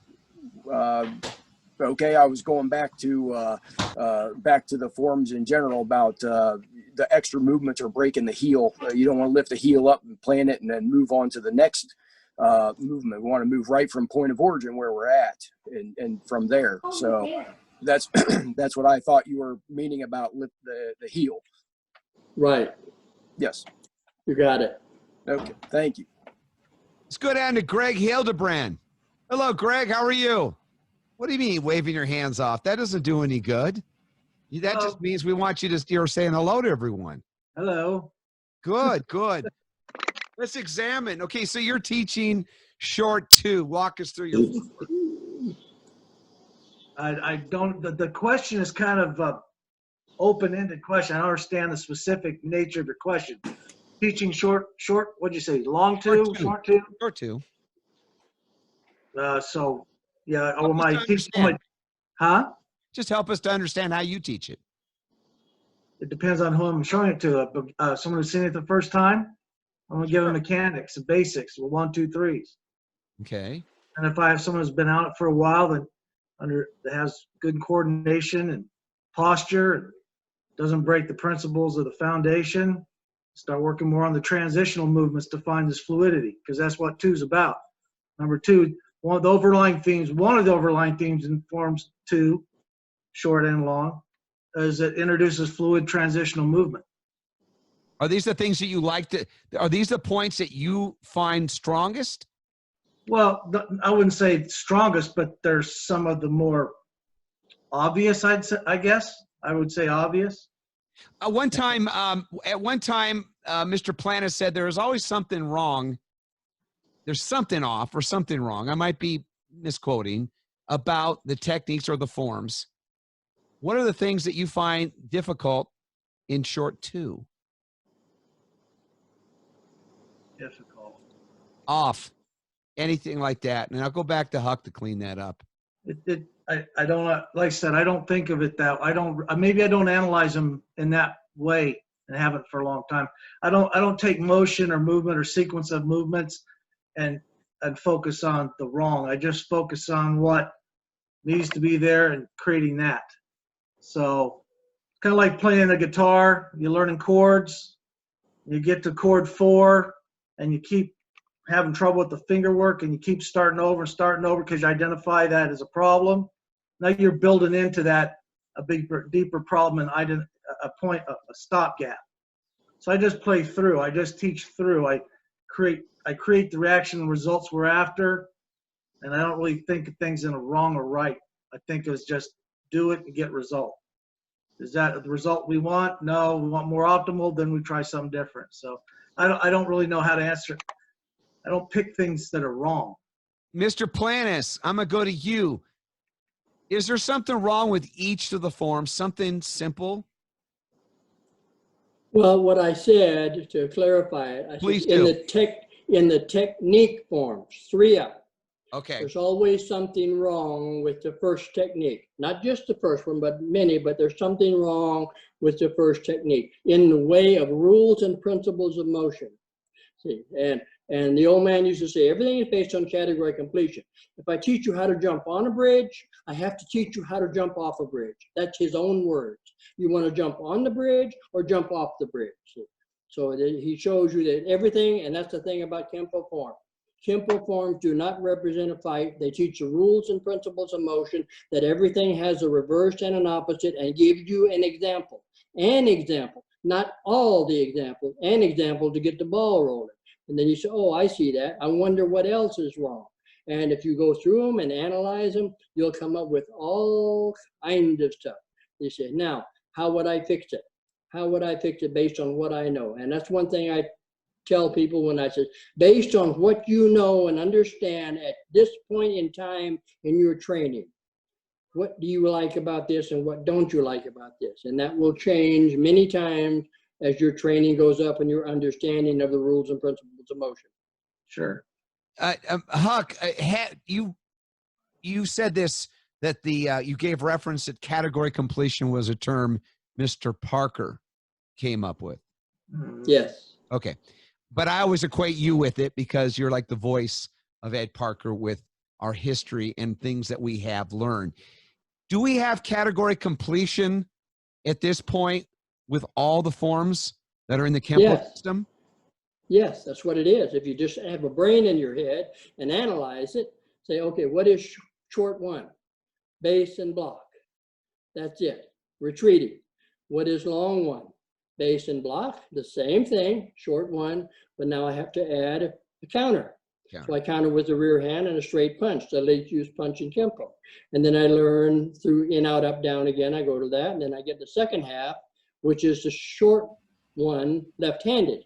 Okay, I was going back to the forms in general about the extra movements or breaking the heel. You don't want to lift the heel up and plant it and then move on to the next movement. We want to move right from point of origin where we're at and from there. So that's that's what I thought you were meaning about lift the heel. Right. Yes. You got it. Okay. Thank you. Let's go down to Greg Hildebrand. Hello, Greg. How are you? What do you mean waving your hands off? That doesn't do any good. That just means we want you to, you're saying hello to everyone. Hello. Good, good. Let's examine. Okay, so you're teaching short two. Walk us through your. I don't, the question is kind of open-ended question. I don't understand the specific nature of your question. Teaching short, what'd you say? Long two, short two? Short two. So, yeah, Help us to understand. Huh? Just help us to understand how you teach it. It depends on who I'm showing it to. Someone who's seen it the first time, I'm gonna give them mechanics, the basics, with 1, 2, 3s. Okay. And if I have someone who's been out for a while, that has good coordination and posture, and doesn't break the principles of the foundation, start working more on the transitional movements to find this fluidity, because that's what two's about. Number two, one of the overlying themes in forms two, short and long, is it introduces fluid transitional movement. Are these the things that you like to, are these the points that you find strongest? Well, I wouldn't say strongest, but there's some of the more obvious, I guess. I would say obvious. At one time, Mr. Planas said there is always something wrong. There's something off or something wrong. I might be misquoting about the techniques or the forms. What are the things that you find difficult in short two? Difficult. Off. Anything like that. And I'll go back to Huck to clean that up. I don't, like I said, I don't think of it that, maybe I don't analyze them in that way and haven't for a long time. I don't take motion or movement or sequence of movements and focus on the wrong. I just focus on what needs to be there and creating that. So kind of like playing the guitar, you're learning chords, you get to chord 4 and you keep having trouble with the finger work and you keep starting over because you identify that as a problem. Now you're building into that a deeper problem and a stopgap. So I just play through. I just teach through. I create the reaction and results we're after, and I don't really think of things in a wrong or right. I think it's just do it and get result. Is that the result we want? No, we want more optimal, then we try something different. So I don't really know how to answer it. I don't pick things that are wrong. Mr. Planas, I'm going to go to you. Is there something wrong with each of the forms? Something simple? Well, what I said, to clarify it, I Please said in the technique forms, 3 of them. Okay. There's always something wrong with the first technique. Not just the first one, but many, but there's something wrong with the first technique in the way of rules and principles of motion. See, and And the old man used to say, everything is based on category completion. If I teach you how to jump on a bridge, I have to teach you how to jump off a bridge. That's his own words. You want to jump on the bridge or jump off the bridge. So he shows you that everything, and that's the thing about Kenpo form. Kenpo forms do not represent a fight. They teach the rules and principles of motion, that everything has a reverse and an opposite, and give you an example. An example, not all the examples, an example to get the ball rolling. And then you say, oh, I see that. I wonder what else is wrong. And if you go through them and analyze them, you'll come up with all kinds of stuff. You say, now, how would I fix it? How would I fix it based on what I know? And that's one thing I tell people when I say, based on what you know and understand at this point in time in your training, what do you like about this and what don't you like about this? And that will change many times as your training goes up and your understanding of the rules and principles of motion. Sure. Huck, you said this, that you gave reference that category completion was a term Mr. Parker came up with. Yes. Okay. But I always equate you with it because you're like the voice of Ed Parker with our history and things that we have learned. Do we have category completion at this point with all the forms that are in the Kenpo system? Yes, that's what it is. If you just have a brain in your head and analyze it, say, okay, what is short one? Base and block. That's it. Retreating. What is long one? Base and block, the same thing, short one, but now I have to add a counter. So I counter with a rear hand and a straight punch, the late use punch in Kenpo. And then I learn through in, out, up, down again. I go to that, and then I get the second half, which is the short one, left-handed.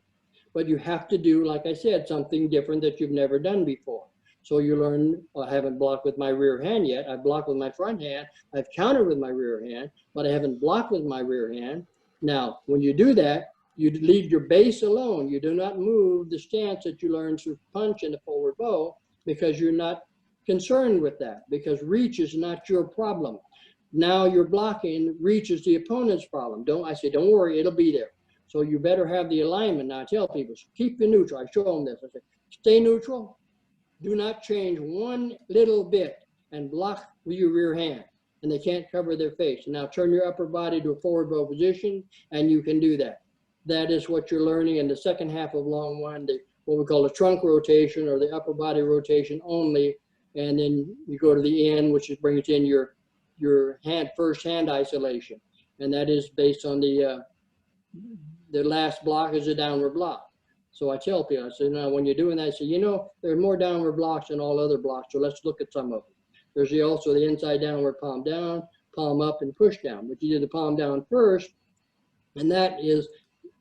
But you have to do, like I said, something different that you've never done before. So you learn, I haven't blocked with my rear hand yet. I've blocked with my front hand. I've countered with my rear hand, but I haven't blocked with my rear hand. Now, when you do that, you leave your base alone. You do not move the stance that you learned through punch and the forward bow because you're not concerned with that, because reach is not your problem. Now you're blocking, reach is the opponent's problem. I say, don't worry, it'll be there. So you better have the alignment. Now I tell people, keep your neutral. I show them this. I say, stay neutral. Do not change one little bit and block with your rear hand. And they can't cover their face. Now turn your upper body to a forward bow position, and you can do that. That is what you're learning in the second half of long one, what we call the trunk rotation or the upper body rotation only. And then you go to the end, which brings in your first hand isolation. And that is based on the last block is a downward block. So I tell people, I say, now when you're doing that, I say, you know, there are more downward blocks than all other blocks, so let's look at some of them. There's also the inside downward palm down, palm up, and push down. But you do the palm down first, and that is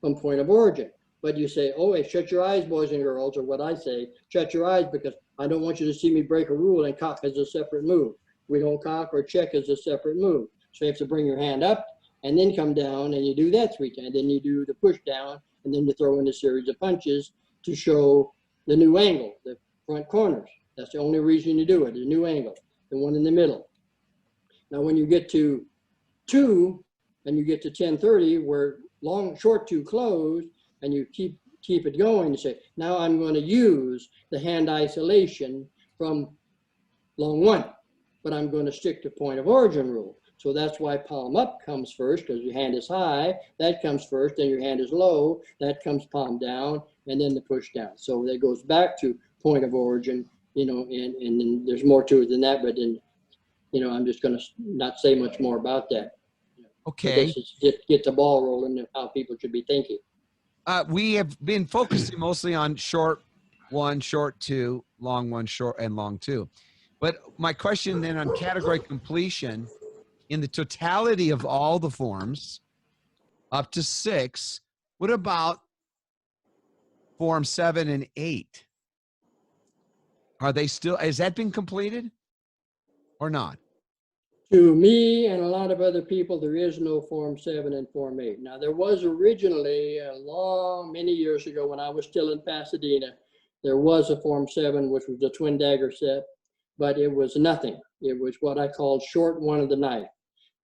from point of origin. But you say, oh, hey, shut your eyes, boys and girls, or what I say, shut your eyes because I don't want you to see me break a rule and cock as a separate move. We don't cock or check as a separate move. So you have to bring your hand up and then come down, and you do that 3 times. Then you do the push down, and then you throw in a series of punches to show the new angle, the front corners. That's the only reason you do it, the new angle, the one in the middle. Now, when you get to 2 and you get to 1030, where short 2 closed, and you keep it going, you say, now I'm going to use the hand isolation from long 1, but I'm going to stick to point of origin rule. So that's why palm up comes first, because your hand is high, that comes first, then your hand is low, that comes palm down, and then the push down. So that goes back to point of origin, you know, and then there's more to it than that, but then, you know, I'm just going to not say much more about that. Okay. Just get the ball rolling and how people should be thinking. We have been focusing mostly on short 1, short 2, long 1, short, and long 2. But my question then on category completion, in the totality of all the forms, up to 6, what about form 7 and 8? Are they still, has that been completed or not? To me and a lot of other people, there is no Form 7 and Form 8. Now, there was originally, many years ago when I was still in Pasadena, there was a Form 7, which was a twin dagger set, but it was nothing. It was what I called short 1 of the knife.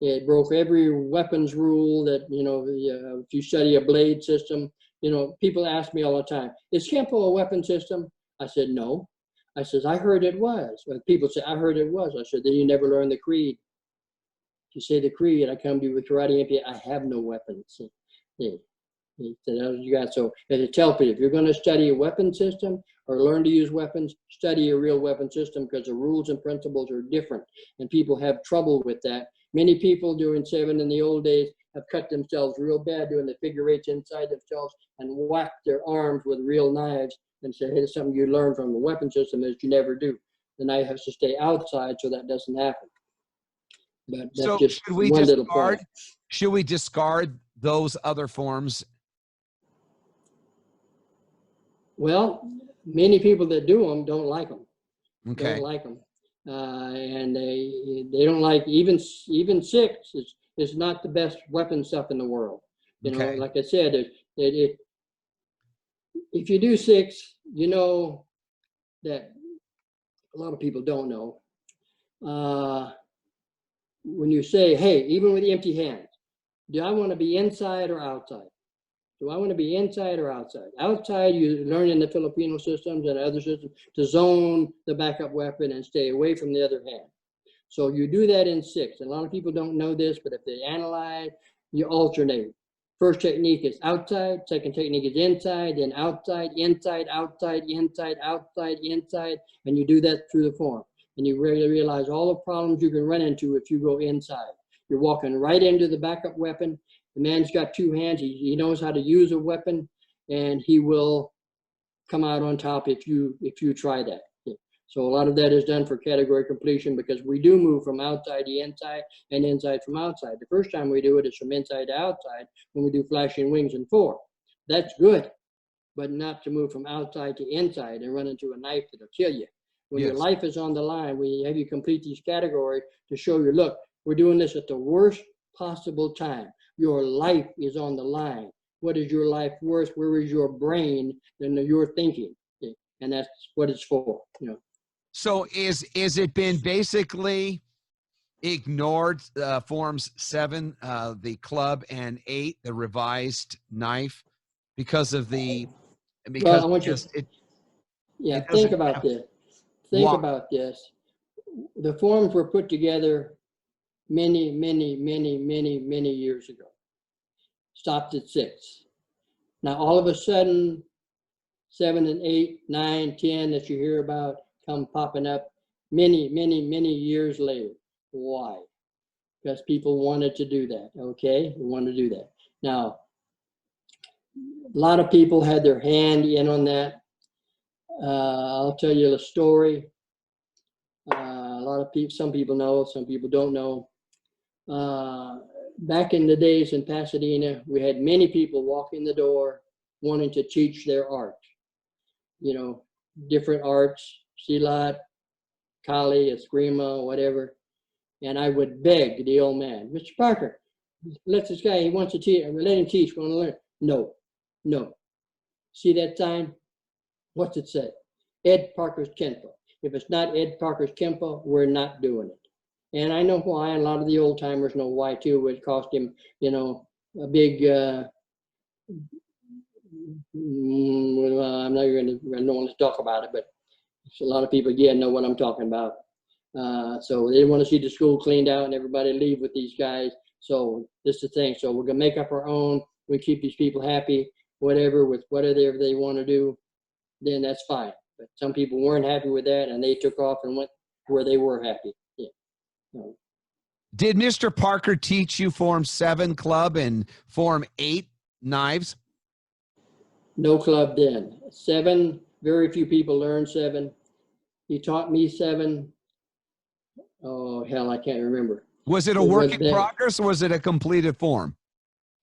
It broke every weapons rule that, you know, if you study a blade system, You know, people ask me all the time, is Kenpo a weapon system? I said, no. I says, I heard it was. When people say, I heard it was. I said, then you never learned the creed. If you say the creed, I come to you with karate MP, I have no weapons. Yeah. You got, so as I tell people, if you're going to study a weapon system or learn to use weapons, study a real weapon system, because the rules and principles are different, and people have trouble with that. Many people doing 7 in the old days have cut themselves real bad doing the figure eights inside themselves and whacked their arms with real knives and say, hey, it's something you learn from the weapon system that you never do. The knife has to stay outside so that doesn't happen. But that's So just one little point. Should we discard those other forms? Well, many people that do them don't like them. Okay. Don't like them, and they don't like even 6 is not the best weapon stuff in the world. You know, like I said, if you do 6, you know that a lot of people don't know. When you say, hey, even with empty hands, do I want to be inside or outside? Do I want to be inside or outside? Outside, you learn in the Filipino systems and other systems to zone the backup weapon and stay away from the other hand. So you do that in 6. And a lot of people don't know this, but if they analyze, you alternate. First technique is outside. Second technique is inside, then outside, inside, outside, inside, outside, inside. And you do that through the form. And you really realize all the problems you can run into if you go inside. You're walking right into the backup weapon. The man's got 2 hands. He knows how to use a weapon, and he will come out on top if you try that. So a lot of that is done for category completion, because we do move from outside to inside and inside from outside. The first time we do it is from inside to outside when we do flashing wings in 4. That's good, but not to move from outside to inside and run into a knife that'll kill you. When your life is on the line, we have you complete these categories to show you, look, we're doing this at the worst possible time. Your life is on the line. What is your life worth? Where is your brain and your thinking? And that's what it's for, you know. So is it been basically ignored, forms 7, the club, and 8, the revised knife, because of the, well, I want you to, think about this. Think about this. The forms were put together many years ago. Stopped at 6. Now all of a sudden, 7 and 8, 9, 10 that you hear about come popping up many years later. Why? Because people wanted to do that. Okay, they wanted to do that. Now, a lot of people had their hand in on that. I'll tell you a story. A lot of people, some people know, some people don't know. Back in the days in Pasadena, we had many people walk in the door wanting to teach their art. You know, different arts, silat, kali, eskrima, whatever. And I would beg the old man, Mr. Parker, let this guy, he wants to teach, let him teach, want to learn. No, no. See that sign? What's it say? Ed Parker's Kenpo. If it's not Ed Parker's Kenpo, we're not doing it. And I know why, and a lot of the old timers know why too. It cost him, you know, a big, I'm not going to, I don't want to talk about it, but a lot of people, again, know what I'm talking about. So they didn't want to see the school cleaned out and everybody leave with these guys. So this is the thing. So we're going to make up our own. We keep these people happy, whatever, with whatever they want to do, then that's fine. But some people weren't happy with that, and they took off and went where they were happy. Yeah. Did Mr. Parker teach you Form 7 club and Form 8 knives? No club then. 7, very few people learn 7. He taught me 7. Oh, hell, I can't remember. Was it a work in progress, or was it a completed form?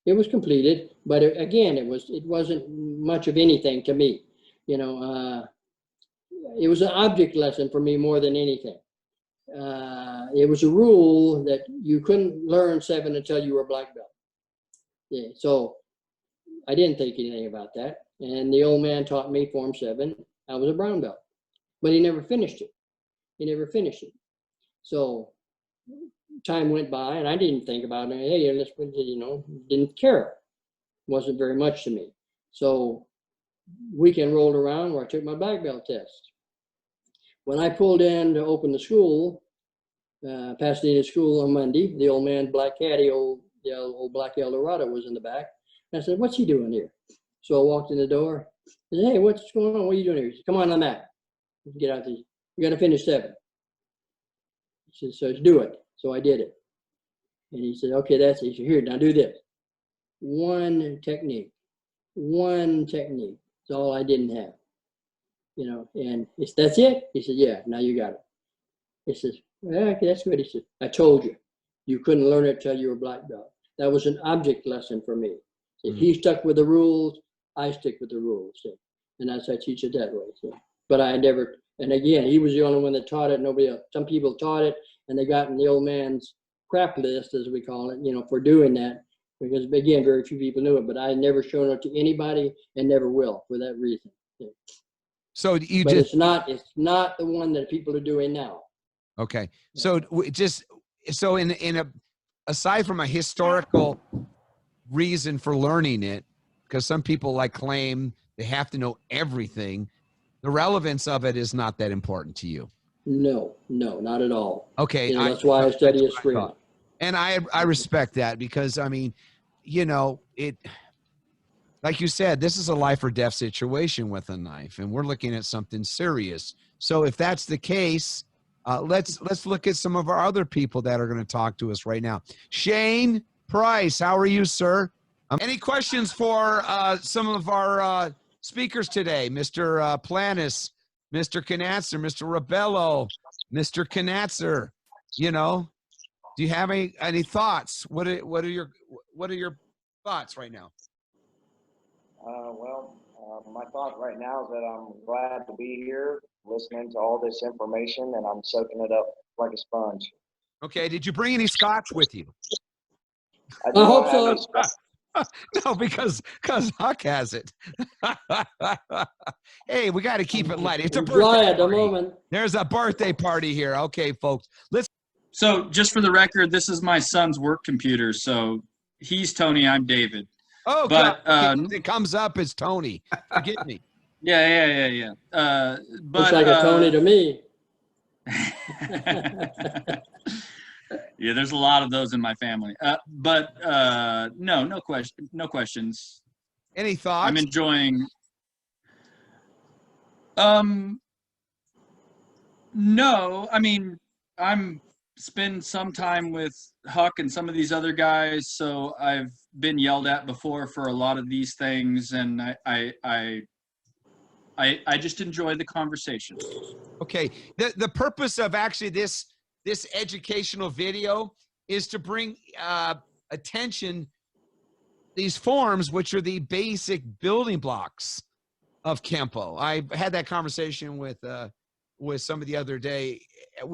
It was completed, but again, it wasn't much of anything to me. You know, it was an object lesson for me more than anything. It was a rule that you couldn't learn 7 until you were a black belt. Yeah, so I didn't think anything about that. And the old man taught me Form 7. I was a brown belt, but he never finished it. He never finished it. So time went by, and I didn't think about it. Hey, let's, you know, didn't care. Wasn't very much to me. So weekend rolled around where I took my black belt test. When I pulled in to open the school, Pasadena school on Monday, the old man, Black Caddy, old Black Eldorado was in the back. And I said, what's he doing here? So I walked in the door. I said, hey, what's going on? What are you doing here? He said, come on mat. Get out there. You got to finish 7. He said, so let's do it. So I did it. And he said, okay, that's it. He said, here, now do this. One technique. It's all I didn't have. You know, and that's it? He said, yeah, now you got it. He says, well, okay, that's good. He said, I told you, you couldn't learn it till you were black belt. That was an object lesson for me. If he stuck with the rules, I stick with the rules. So, and that's how I teach it that way. So, but I never, and again, he was the only one that taught it. Nobody else. Some people taught it, and they got in the old man's crap list, as we call it, you know, for doing that. Because again, very few people knew it, but I never shown it to anybody and never will for that reason. So, So but it's not the one that people are doing now. Okay. So aside from a historical reason for learning it, because some people claim they have to know everything, the relevance of it is not that important to you. No, not at all. Okay. You know, that's why I study history. And I respect that because, I mean, you know, like you said, this is a life or death situation with a knife, and we're looking at something serious. So if that's the case, let's look at some of our other people that are going to talk to us right now. Shane Price, how are you, sir? Any questions for some of our speakers today? Mr. Planas, Mr. Conatser, Mr. Rebelo, Mr. Conatser. You know, do you have any thoughts? What are your thoughts right now? My thought right now is that I'm glad to be here, listening to all this information, and I'm soaking it up like a sponge. Okay. Did you bring any scotch with you? I hope so. No, because Huck has it. Hey, we got to keep it light. It's a birthday at the party. moment. There's a birthday party here. Okay, folks. So just for the record, this is my son's work computer. So he's Tony, I'm David. Oh, but it comes up as Tony. Forgive me. Yeah. But looks like a Tony to me. Yeah, there's a lot of those in my family. No questions. Any thoughts? I'm enjoying. No, I mean, I'm spend some time with Huck and some of these other guys, so I've been yelled at before for a lot of these things, and I just enjoy the conversation. Okay. The purpose of actually this educational video is to bring attention these forms, which are the basic building blocks of Kenpo. I had that conversation with somebody the other day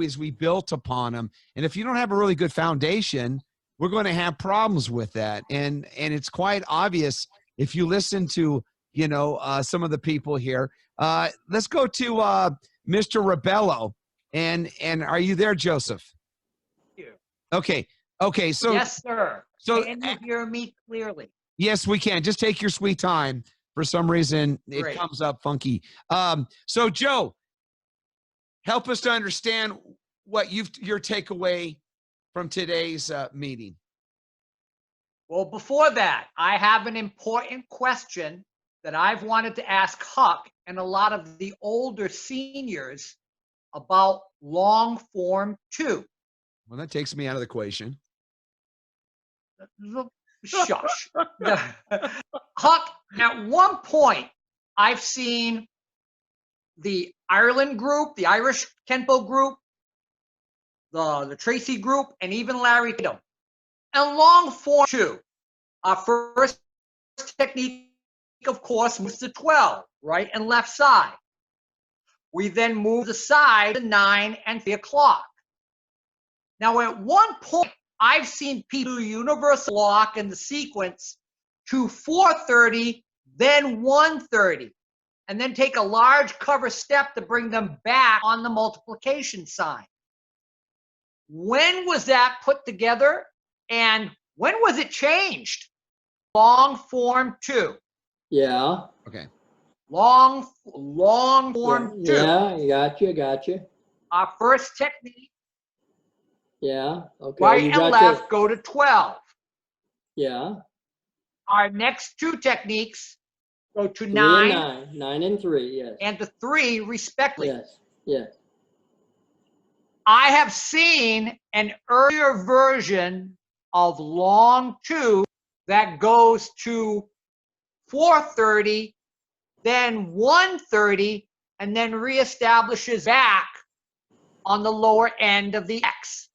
as we built upon them. And if you don't have a really good foundation, we're going to have problems with that. And it's quite obvious if you listen to, some of the people here. Let's go to Mr. Rebelo. And are you there, Joseph? Here. Okay. So yes, sir. So can you hear me clearly? Yes, we can. Just take your sweet time. For some reason, it comes up funky. So Joe, help us to understand what your takeaway from today's meeting. Well, before that, I have an important question that I've wanted to ask Huck and a lot of the older seniors about long form 2. Well, that takes me out of the equation. Shush. Huck, at one point, I've seen the Ireland group, the Irish Kenpo group, the Tracy group, and even Larry Tatum. And long form 2. Our first technique, of course, moves to 12, right and left side. We then move the side to 9 and 3 o'clock. Now, at one point, I've seen people do universal lock in the sequence to 4:30, then 1:30, and then take a large cover step to bring them back on the multiplication sign. When was that put together, and when was it changed? Long form 2. Yeah. Okay. Long form 2. Yeah, gotcha. Our first technique, Yeah. Okay. right you and got left, your- go to 12. Yeah. Our next 2 techniques go to 3 9 and 9 and 3. Yes. and to 3 respectively. Yes. Yes. I have seen an earlier version of long 2 that goes to 430, then 130, and then reestablishes back on the lower end of the X.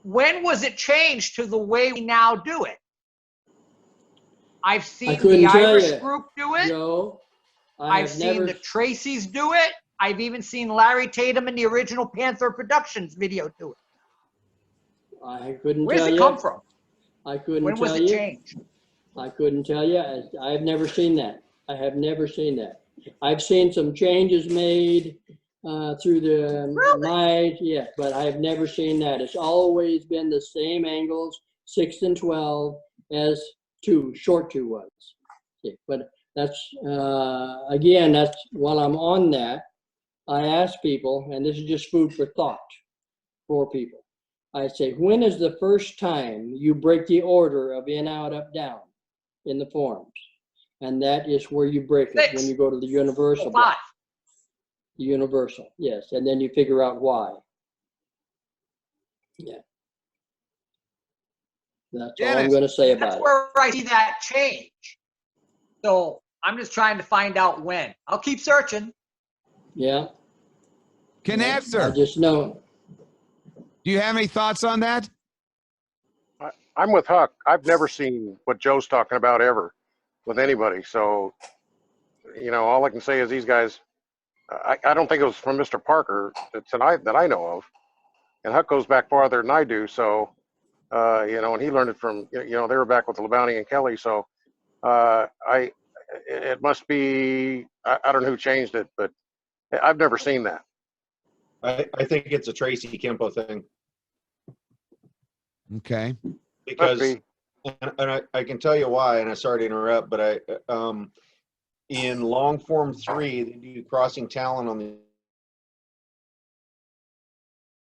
When was it changed to the way we now do it? I've seen the Irish group do it. Joe, I've seen the Tracys do it. I've even seen Larry Tatum in the original Panther Productions video do it. I couldn't Where tell does you. it come from? I couldn't When tell was it you. changed? I couldn't tell you. I've never seen that. I have never seen that. I've seen some changes made through the yeah, but I've never seen that. It's always been the same angles, 6 and 12, as short 2 was. Okay, but that's again, that's while I'm on that, I ask people, and this is just food for thought for people. I say, when is the first time you break the order of in, out, up, down in the forms? And that is where you break it, when you go to the universal block. The universal, yes. And then you figure out why. Yeah. That's all I'm going to say about it. That's where I see that change. So I'm just trying to find out when. I'll keep searching. Yeah. Conatser. I just know. Do you have any thoughts on that? I'm with Huck. I've never seen what Joe's talking about ever with anybody. So, you know, all I can say is these guys, I don't think it was from Mr. Parker tonight that I know of. And Huck goes back farther than I do. So, you know, and he learned it from, you know, they were back with Labonte and Kelly. So it must be, I don't know who changed it, but I've never seen that. I think it's a Tracy Kenpo thing. Okay. Because, and I can tell you why, and I'm sorry to interrupt, but in long form 3, they do crossing talon on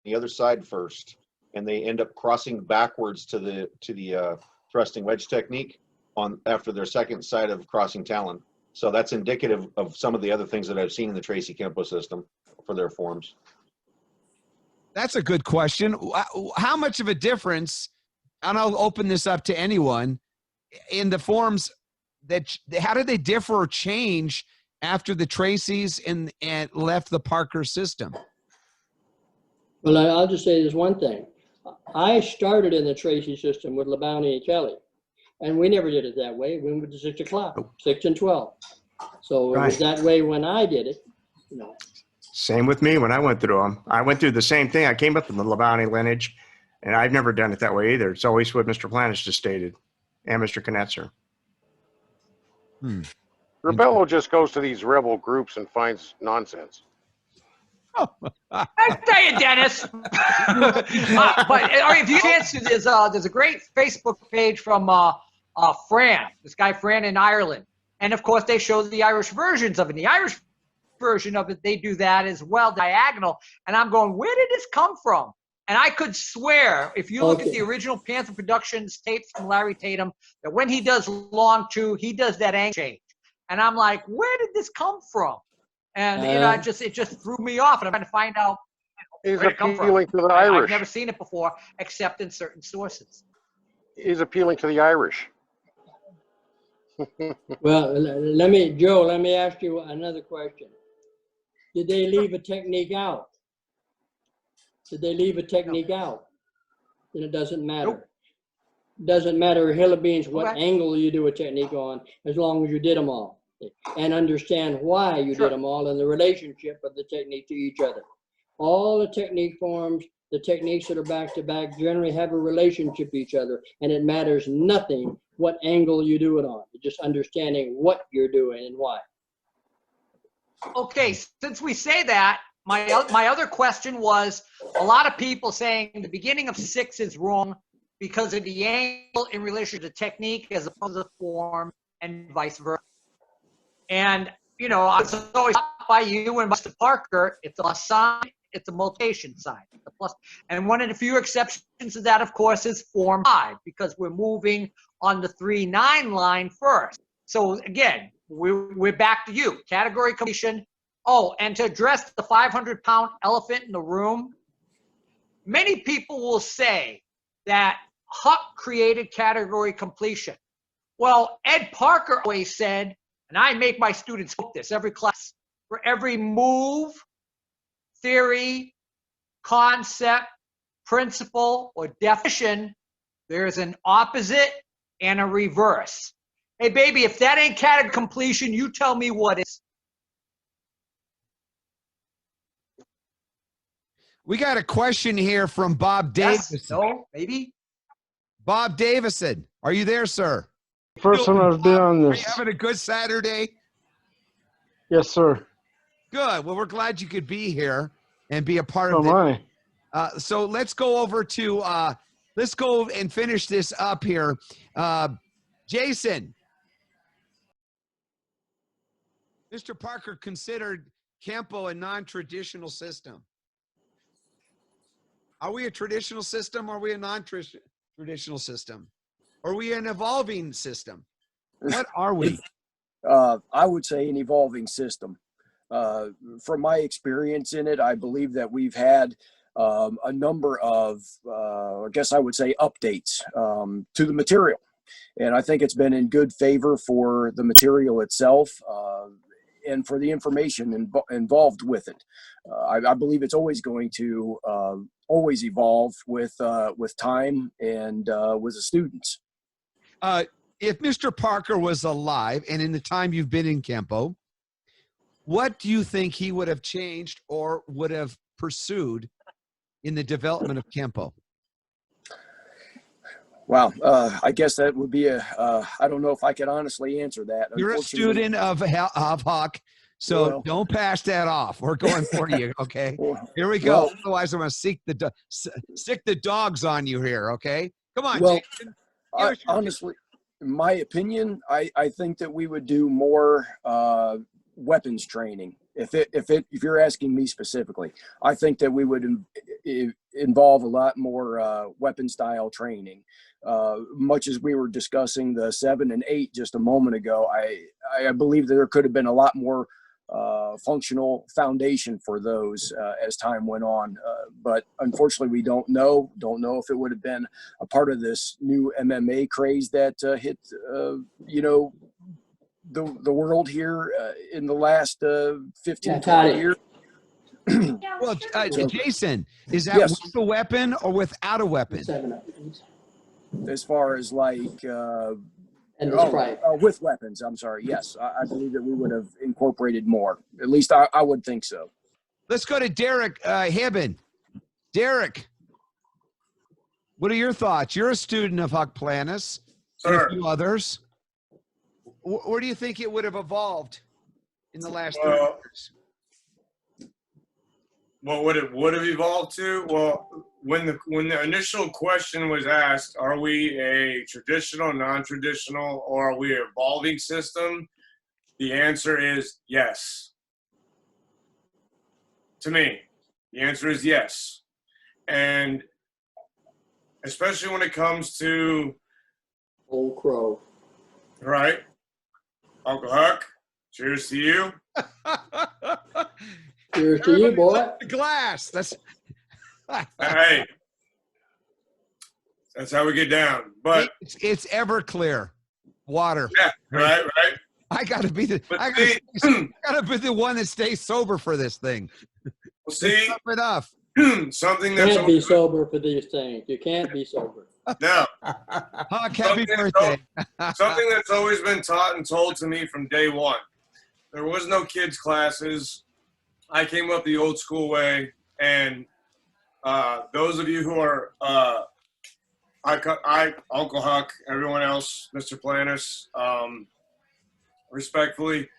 the other side first, and they end up crossing backwards to the thrusting wedge technique after their second side of crossing talon. So that's indicative of some of the other things that I've seen in the Tracy Kenpo system for their forms. That's a good question. How much of a difference, and I'll open this up to anyone, in the forms how did they differ or change after the Tracys and left the Parker system? Well, I'll just say this one thing. I started in the Tracy system with Labonte and Kelly, and we never did it that way. We went to 6 o'clock, 6 and 12. So it was that way when I did it. You know. Same with me when I went through them. I went through the same thing. I came up in the Labonte lineage, and I've never done it that way either. It's always what Mr. Planas just stated, and Mr. Conatser. Rebelo just goes to these rebel groups and finds nonsense. I tell you, Dennis. But if you chance to, there's a great Facebook page from Fran, this guy Fran in Ireland, and of course they show the Irish versions of it. The Irish version of it, they do that as well, diagonal. And I'm going, where did this come from? And I could swear, if you look at the original Panther Productions tapes from Larry Tatum, that when he does long 2, he does that angle change. And I'm like, where did this come from? And you know, it just threw me off, and I'm trying to find out where it come from. Appealing to the Irish. I've never seen it before, except in certain sources. He's appealing to the Irish. Well, Joe, let me ask you another question. Did they leave a technique out? Did they leave a technique out? Then it doesn't matter. Nope. It doesn't matter, hill of beans, what angle you do a technique on, as long as you did them all. And understand why you did them all and the relationship of the technique to each other. All the technique forms, the techniques that are back to back, generally have a relationship to each other, and it matters nothing what angle you do it on. Just understanding what you're doing and why. Okay, since we say that, my other question was, a lot of people saying the beginning of 6 is wrong because of the angle in relation to technique as opposed to the form. and vice versa. And, you know, I was always taught by you and Mr. Parker, it's a plus sign, it's a multiplication sign. It's a plus. And one of the few exceptions to that, of course, is Form 5, because we're moving on the 3-9 line first. So again, we're back to you. Category completion. Oh, and to address the 500-pound elephant in the room, many people will say that Huck created category completion. Well, Ed Parker always said, and I make my students quote this every class, for every move, theory, concept, principle, or definition, there's an opposite and a reverse. Hey, baby, if that ain't category completion, you tell me what is. We got a question here from Bob Davison. Yes, no, maybe. Bob Davison, are you there, sir? First time I've been on Are you this. having a good Saturday? Yes, sir. Good. Well, we're glad you could be here and be a part Oh, of it. my. So let's go over to let's go and finish this up here. Jason, Mr. Parker considered Kenpo a non-traditional system. Are we a traditional system? Or are we a non-traditional system? Or are we an evolving system? What are we? I would say an evolving system. From my experience in it, I believe that we've had a number of, I guess I would say, updates to the material. And I think it's been in good favor for the material itself and for the information involved with it. I believe it's always going to always evolve with time and with the students. If Mr. Parker was alive and in the time you've been in Kenpo, what do you think he would have changed or would have pursued in the development of Kenpo? Wow, I guess that would be I don't know if I could honestly answer that. You're a student of Huck, so well, don't pass that off. We're going for you, okay? Here we go. Well, Otherwise, I'm going to sick the dogs on you here, okay? Come on, well, Jason. honestly, in my opinion, I think that we would do more weapons training. If you're asking me specifically, I think that we would involve a lot more weapon style training. Much as we were discussing the 7 and 8 just a moment ago, I believe that there could have been a lot more functional foundation for those as time went on. But unfortunately, we don't know if it would have been a part of this new MMA craze that hit, the world here in the last 15, 20 years. Well, Jason, is that Yes. with a weapon or without a weapon? As far as like with weapons, I'm sorry. Yes, I believe that we would have incorporated more. At least I would think so. Let's go to Derek Hibben. Derek, what are your thoughts? You're a student of Huck Planas and a few others. Where do you think it would have evolved in the last 30 years? What would it would have evolved to? Well, when the initial question was asked, are we a traditional, non-traditional, or are we an evolving system? The answer is yes. To me, the answer is yes. And especially when it comes to Old Crow. Right. Uncle Huck, cheers to you. Cheers to you, boy. The glass. That's Hey, that's how we get down. But it's Everclear water. Yeah, right. I gotta be the one that stays sober for this thing. Well, see, enough. Something You that's can't be sober for these things. You can't be sober. no. Huck, happy birthday. Something that's always been taught and told to me from day one. There was no kids classes. I came up the old school way, and those of you who are Uncle Huck, everyone else, Mr. Planas, respectfully,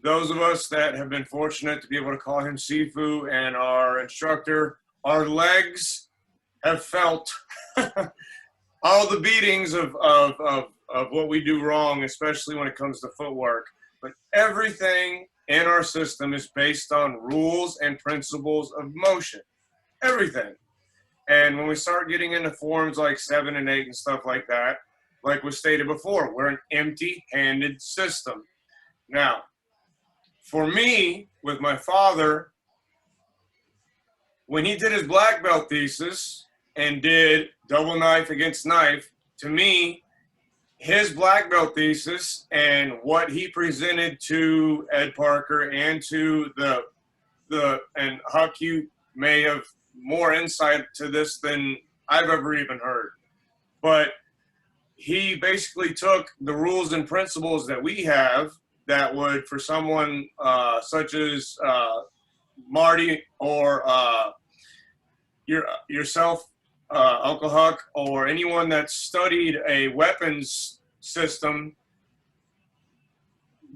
those of us that have been fortunate to be able to call him Sifu and our instructor, our legs have felt all the beatings of what we do wrong, especially when it comes to footwork. But everything in our system is based on rules and principles of motion. Everything. And when we start getting into forms like 7 and 8 and stuff like that, like was stated before, we're an empty-handed system. Now, for me, with my father, when he did his black belt thesis and did double knife against knife, to me, his black belt thesis and what he presented to Ed Parker and to and Huck, you may have more insight to this than I've ever even heard. But he basically took the rules and principles that we have that would, for someone such as Marty or yourself, Uncle Huck, or anyone that's studied a weapons system,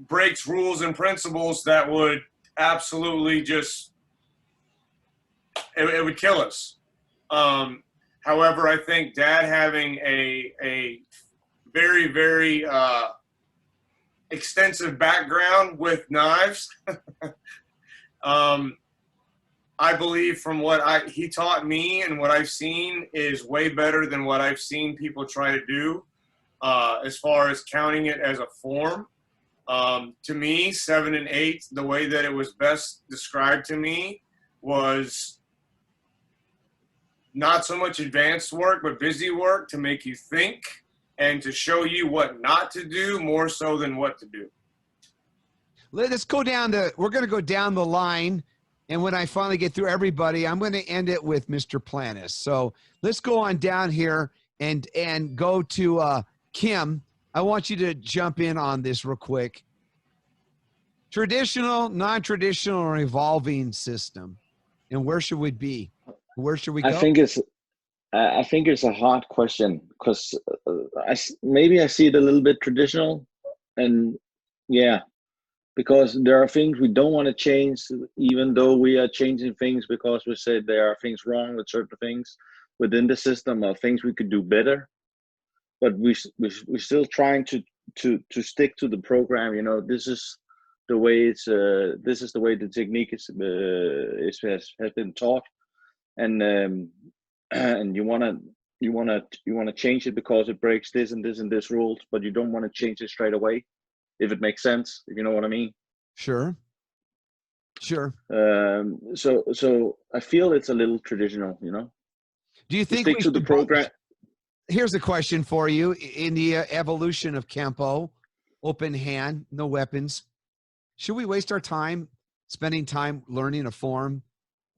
breaks rules and principles that would absolutely just, it would kill us. However, I think Dad having a very, very extensive background with knives, I believe from what he taught me and what I've seen is way better than what I've seen people try to do as far as counting it as a form. To me, 7 and 8, the way that it was best described to me was not so much advanced work, but busy work to make you think and to show you what not to do more so than what to do. Let's go down we're going to go down the line. And when I finally get through everybody, I'm going to end it with Mr. Planas. So let's go on down here and go to Kim. I want you to jump in on this real quick. Traditional, non-traditional, or evolving system, and where should we be? Where should we go? I think it's a hard question because maybe I see it a little bit traditional, and yeah, because there are things we don't want to change, even though we are changing things because we said there are things wrong with certain things within the system or things we could do better. But we're still trying to stick to the program. You know, this is the way this is the way the technique has been taught, and you wanna change it because it breaks this and this and this rules, but you don't want to change it straight away, if it makes sense, if you know what I mean. Sure. So I feel it's a little traditional, you know. Do you think stick to the program? Here's a question for you. In the evolution of Kenpo, open hand, no weapons, should we waste our time spending time learning a form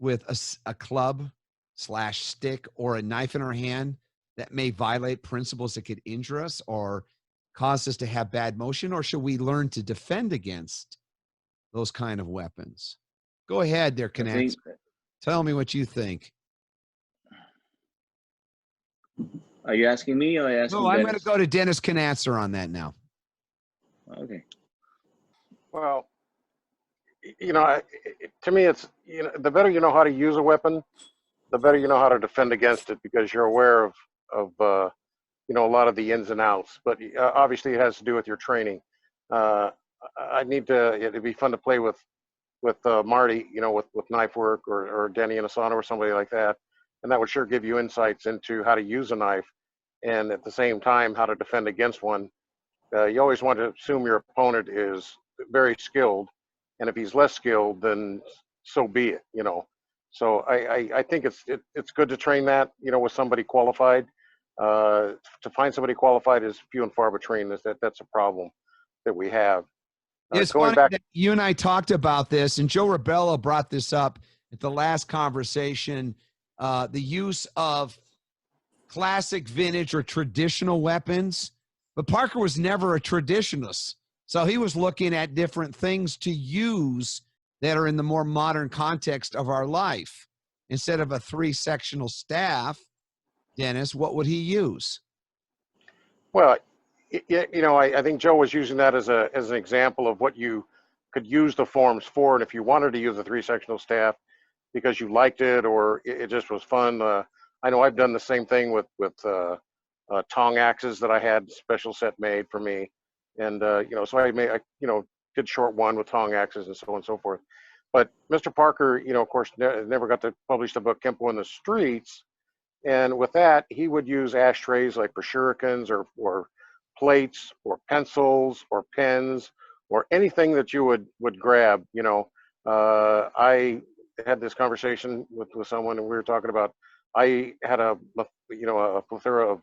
with a club / stick or a knife in our hand that may violate principles that could injure us or cause us to have bad motion? Or should we learn to defend against those kind of weapons? Go ahead there, Conatser. Tell me what you think. Are you asking me or are you asking No, I'm Dennis? going to go to Dennis Conatser on that now. Okay. Well, you know, to me, it's, you know, the better you know how to use a weapon, the better you know how to defend against it, because you're aware of you know, a lot of the ins and outs. But obviously, it has to do with your training. It'd be fun to play with Marty, you know, with knife work or Denny and Asana or somebody like that, and that would sure give you insights into how to use a knife, and at the same time how to defend against one. You always want to assume your opponent is very skilled, and if he's less skilled, then so be it, you know. So I think it's good to train that, you know, with somebody qualified. To find somebody qualified is few and far between. That's a problem that we have. It's going funny back, that you and I talked about this, and Joe Rebelo brought this up at the last conversation, the use of classic, vintage, or traditional weapons. But Parker was never a traditionalist. So he was looking at different things to use that are in the more modern context of our life. Instead of a 3-sectional staff, Dennis, what would he use? well, you know, I think Joe was using that as an example of what you could use the forms for, and if you wanted to use a 3-sectional staff because you liked it or it just was fun. I know I've done the same thing with tong axes that I had special set made for me. And, so I did short one with tong axes and so on and so forth. But Mr. Parker, of course, never got to publish the book Kenpo in the Streets. And with that, he would use ashtrays like for shurikens or plates or pencils or pens or anything that you would grab. I had this conversation with someone, and we were talking about, I had a plethora of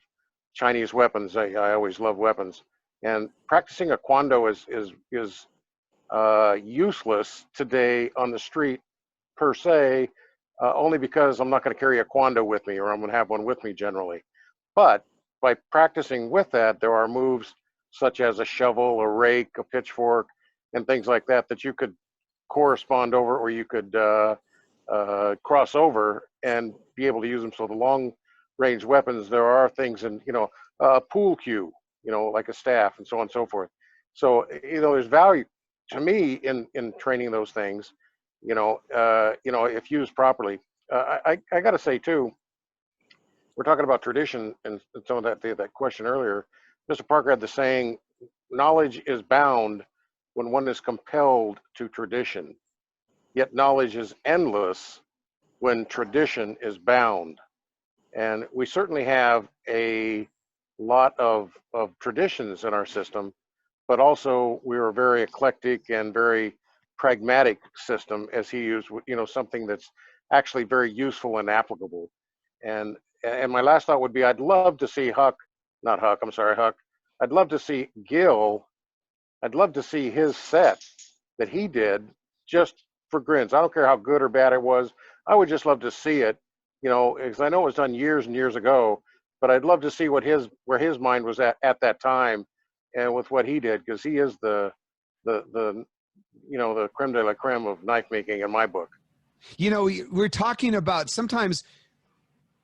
Chinese weapons. I always love weapons, and practicing a kwando is useless today on the street per se, only because I'm not going to carry a kwando with me, or I'm going to have one with me generally. But by practicing with that, there are moves such as a shovel, a rake, a pitchfork, and things like that that you could correspond over, or you could cross over and be able to use them. So the long range weapons, there are things in, a pool cue, like a staff and so on and so forth. So, there's value to me in training those things, if used properly. I got to say too, we're talking about tradition and some of that question earlier. Mr. Parker had the saying, knowledge is bound when one is compelled to tradition, yet knowledge is endless when tradition is bound. And we certainly have a lot of traditions in our system, but also we're a very eclectic and very pragmatic system, as he used, something that's actually very useful and applicable. And my last thought would be, I'd love to see Huck. I'd love to see Gil. I'd love to see his set that he did just for grins. I don't care how good or bad it was. I would just love to see it, because I know it was done years and years ago, but I'd love to see where his mind was at that time, and with what he did, because he is the creme de la creme of knife making in my book. We're talking about, sometimes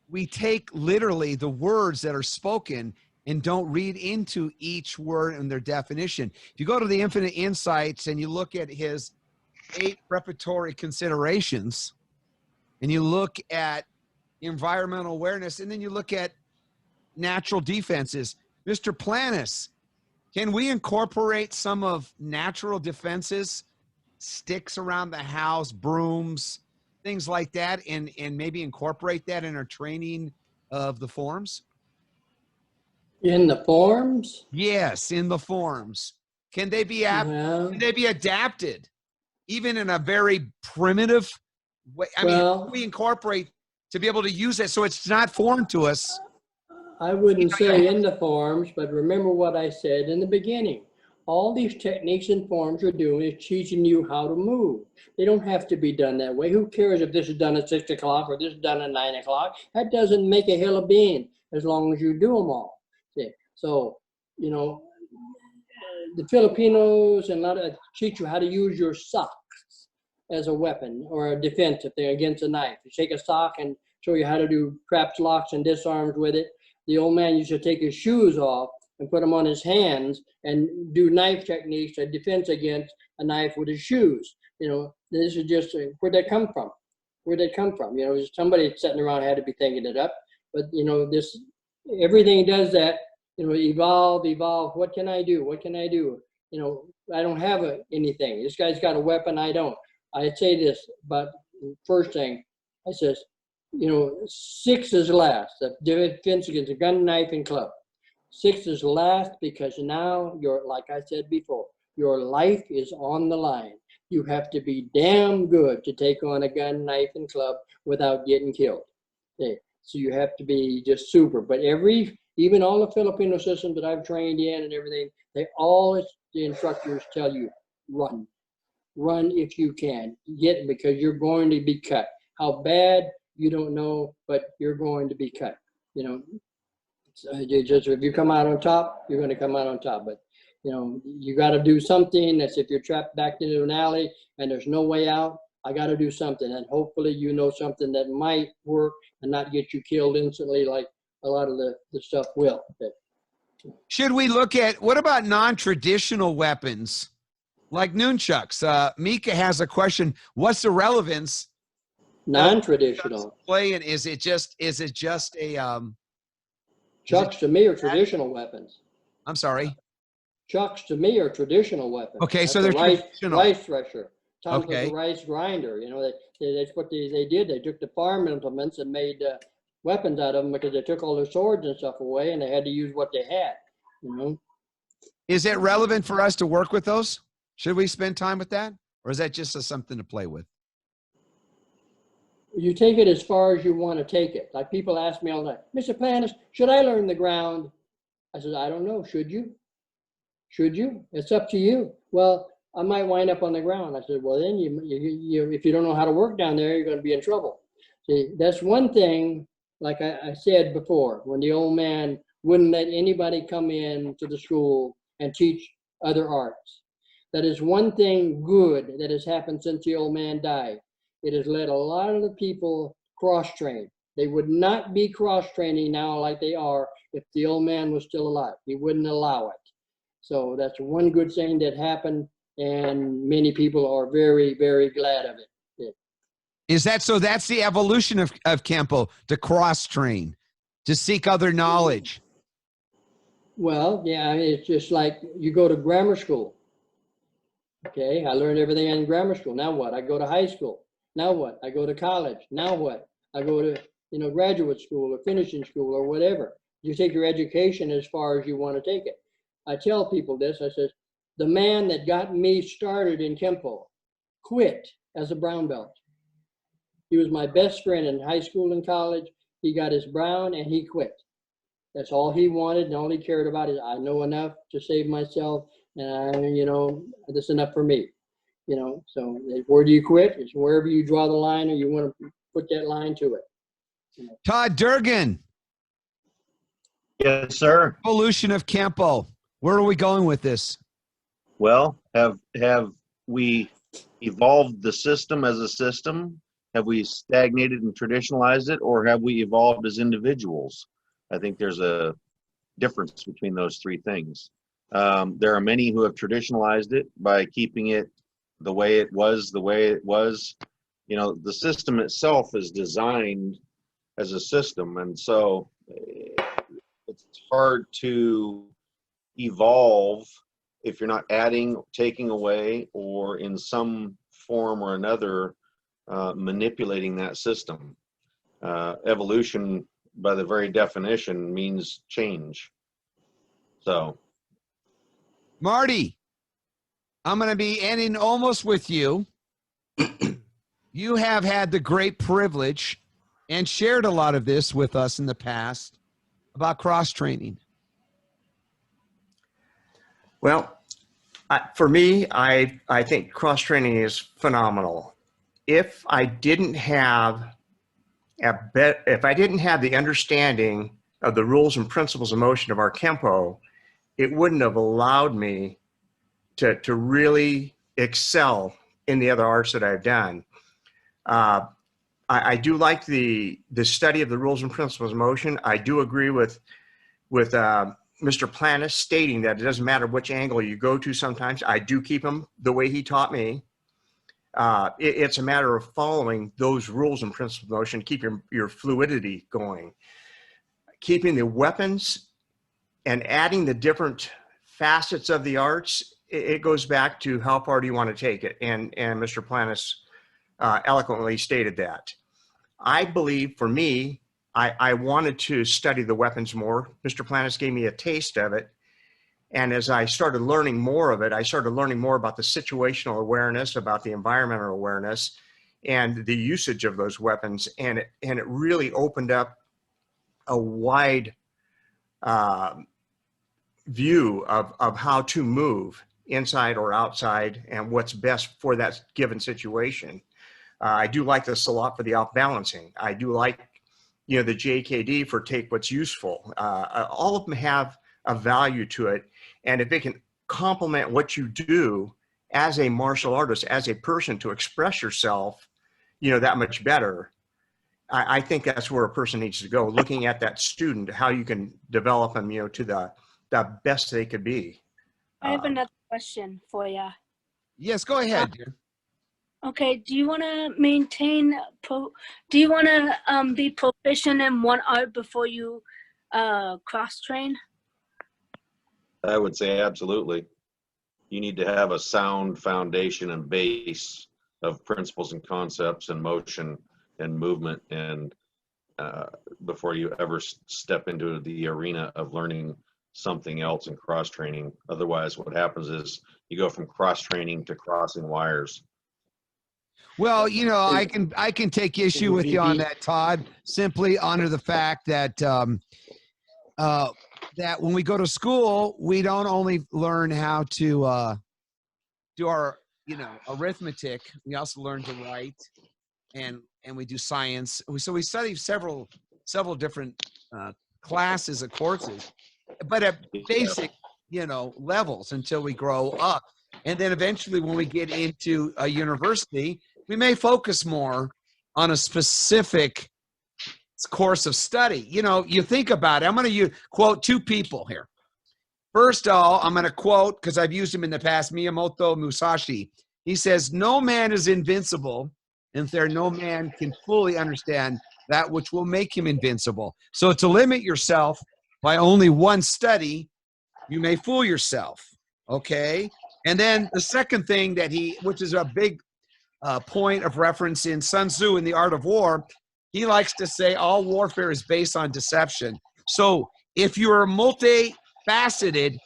we take literally the words that are spoken and don't read into each word and their definition. If you go to the Infinite Insights and you look at his 8 preparatory considerations, and you look at environmental awareness, and then you look at natural defenses, Mr. Planas, can we incorporate some of natural defenses, sticks around the house, brooms, things like that, and maybe incorporate that in our training of the forms? In the forms? Yes, in the forms. Can they be adapted, even in a very primitive way? I mean, we incorporate to be able to use it so it's not foreign to us. I wouldn't say in the forms, but remember what I said in the beginning. All these techniques and forms are doing is teaching you how to move. They don't have to be done that way. Who cares if this is done at 6 o'clock or this is done at 9 o'clock? That doesn't make a hill of beans as long as you do them all. See? So, the Filipinos and a lot of teach you how to use your socks as a weapon or a defensive thing against a knife. You take a sock and show you how to do traps, locks, and disarms with it. The old man used to take his shoes off and put them on his hands and do knife techniques, a defense against a knife with his shoes. This is just where'd that come from? Where'd that come from? Somebody sitting around had to be thinking it up. But everything does that. Evolve. What can I do? What can I do? I don't have anything. This guy's got a weapon. I don't. I'd say this, but first thing, I says, 6 is last. The defense against a gun, knife, and club. 6 is last because now like I said before, your life is on the line. You have to be damn good to take on a gun, knife, and club without getting killed. Okay. So you have to be just super. But even all the Filipino systems that I've trained in and everything, the instructors tell you, run. Run if you can. Because you're going to be cut. How bad, you don't know, but you're going to be cut. So if you come out on top, you're going to come out on top. But, you got to do something. That's if you're trapped back into an alley and there's no way out, I got to do something. And hopefully something that might work and not get you killed instantly like a lot of the stuff will. Should we look at, what about non-traditional weapons like nunchucks? Mika has a question. What's the relevance? Non-traditional. Play, and is it just Chucks to me are traditional weapons. I'm sorry. Chucks to me are traditional weapons. Okay, That's so they're a rice, traditional. rice thresher. Tom's was Okay. a rice grinder. You know, that's what they did. They took the farm implements and made weapons out of them because they took all their swords and stuff away, and they had to use what they had. You know. Is it relevant for us to work with those? Should we spend time with that, or is that just something to play with? You take it as far as you want to take it. Like people ask me all the time, Mr. Planas, should I learn the ground? I said, I don't know. Should you? Should you? It's up to you. Well, I might wind up on the ground. I said, well, then you if you don't know how to work down there, you're going to be in trouble. See, that's one thing, like I said before, when the old man wouldn't let anybody come in to the school and teach other arts. That is one thing good that has happened since the old man died. It has let a lot of the people cross-train. They would not be cross-training now like they are if the old man was still alive. He wouldn't allow it. So that's one good thing that happened, and many people are very, very glad of it. Is that so? That's the evolution of Kenpo, to cross-train, to seek other knowledge. Well, yeah, it's just like you go to grammar school. Okay, I learned everything in grammar school. Now what? I go to high school. Now what? I go to college. Now what? I go to, graduate school or finishing school or whatever. You take your education as far as you want to take it. I tell people this. I says, the man that got me started in Kenpo quit as a brown belt. He was my best friend in high school and college. He got his brown and he quit. That's all he wanted, and all he cared about is, I know enough to save myself, and that's enough for me. So where do you quit? It's wherever you draw the line, or you want to put that line to it. Todd Durgan. Yes, sir. Evolution of Kenpo. Where are we going with this? Well, have we evolved the system as a system? Have we stagnated and traditionalized it, or have we evolved as individuals? I think there's a difference between those three things. There are many who have traditionalized it by keeping it the way it was. The system itself is designed as a system, and so it's hard to evolve if you're not adding, taking away, or in some form or another manipulating that system. Evolution, by the very definition, means change. So, Marty, I'm going to be ending almost with you. You have had the great privilege and shared a lot of this with us in the past about cross-training. Well, for me, I think cross-training is phenomenal. If I didn't have the understanding of the rules and principles of motion of our Kenpo, it wouldn't have allowed me to really excel in the other arts that I've done. I do like the study of the rules and principles of motion. I do agree with Mr. Planas stating that it doesn't matter which angle you go to sometimes. I do keep them the way he taught me. It's a matter of following those rules and principles of motion, keep your fluidity going. Keeping the weapons and adding the different facets of the arts, it goes back to how far do you want to take it. And Mr. Planas eloquently stated that. I believe for me, I wanted to study the weapons more. Mr. Planas gave me a taste of it. And as I started learning more of it, I started learning more about the situational awareness, about the environmental awareness, and the usage of those weapons. And it really opened up a wide view of how to move inside or outside and what's best for that given situation. I do like the Salat for the off-balancing. I do like, the JKD for take what's useful. All of them have a value to it. And if it can complement what you do as a martial artist, as a person to express yourself, that much better, I think that's where a person needs to go, looking at that student, how you can develop them, to the best they could be. I have another question for you. Yes, go ahead, dear. Okay, do you want to be proficient in one art before you cross train? I would say absolutely. You need to have a sound foundation and base of principles and concepts and motion and movement, and before you ever step into the arena of learning something else and cross training. Otherwise, what happens is you go from cross training to crossing wires. Well, you know, I can take issue with you on that, Todd. Simply honor the fact that that when we go to school, we don't only learn how to do our, you know, arithmetic. We also learn to write, and we do science. So we study several different classes of courses, but at basic, you know, levels until we grow up. And then eventually when we get into a university, we may focus more on a specific course of study. You know, you think about it. I'm going to quote two people here. First of all, I'm going to quote, because I've used him in the past, Miyamoto Musashi. He says, "No man is invincible, and there no man can fully understand that which will make him invincible." So to limit yourself by only one study, you may fool yourself, okay? And then the second thing that which is a big point of reference in Sun Tzu in The Art of War, he likes to say all warfare is based on deception. So if you're multifaceted,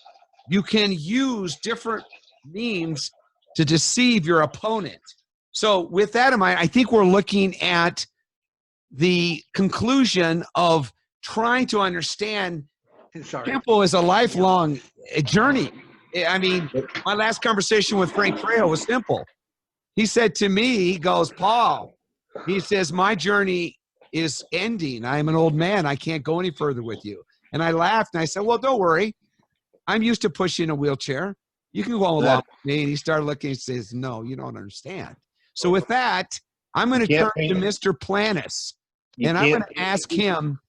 you can use different means to deceive your opponent. So with that in mind, I think we're looking at the conclusion of trying to understand Kenpo is a lifelong journey. I mean, my last conversation with Frank Trejo was simple. He said to me, he goes, "Paul," he says, "my journey is ending. I'm an old man. I can't go any further with you." And I laughed and I said, "Well, don't worry. I'm used to pushing a wheelchair. You can go along with me." And he started looking and says, "No, you don't understand." So with that, I'm going to turn to Mr. Planas, and I'm going to ask him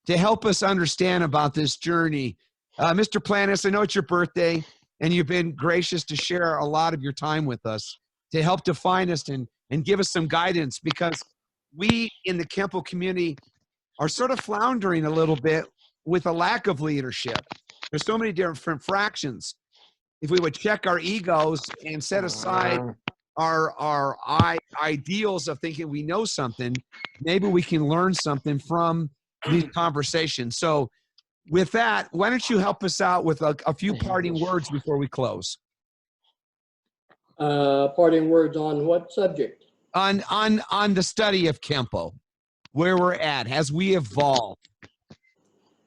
to help us understand about this journey. Mr. Planas, I know it's your birthday, and you've been gracious to share a lot of your time with us to help define us and give us some guidance, because we in the Kenpo community are sort of floundering a little bit with a lack of leadership. There's so many different fractions. If we would check our egos and set aside our ideals of thinking we know something, maybe we can learn something from these conversations. So with that, why don't you help us out with a few parting words before we close? Parting words on what subject? On the study of Kenpo, where we're at as we evolve.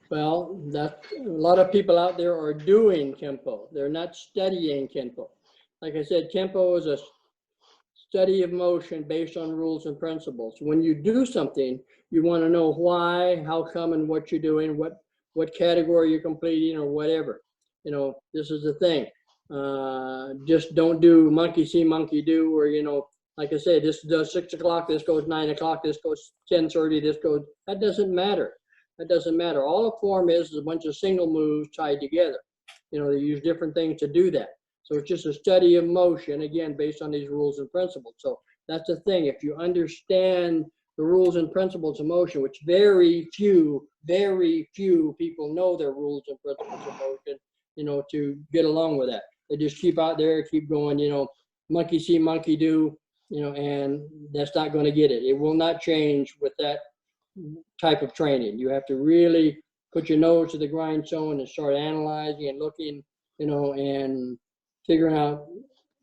Well, a lot of people out there are doing Kenpo. They're not studying Kenpo. Like I said, Kenpo is a study of motion based on rules and principles. When you do something, you want to know why, how come, and what you're doing, what category you're completing, or whatever. You know, this is the thing. Just don't do monkey see, monkey do, or, you know, like I said, this does 6 o'clock, this goes 9 o'clock, this goes 10:30, this goes, that doesn't matter. That doesn't matter. All a form is a bunch of single moves tied together. You know, they use different things to do that. So it's just a study of motion, again, based on these rules and principles. So that's the thing. If you understand the rules and principles of motion, which very few people know their rules and principles of motion, you know, to get along with that. They just keep out there, keep going, you know, monkey see, monkey do, you know, and that's not going to get it. It will not change with that type of training. You have to really put your nose to the grindstone and start analyzing and looking, you know, and figuring out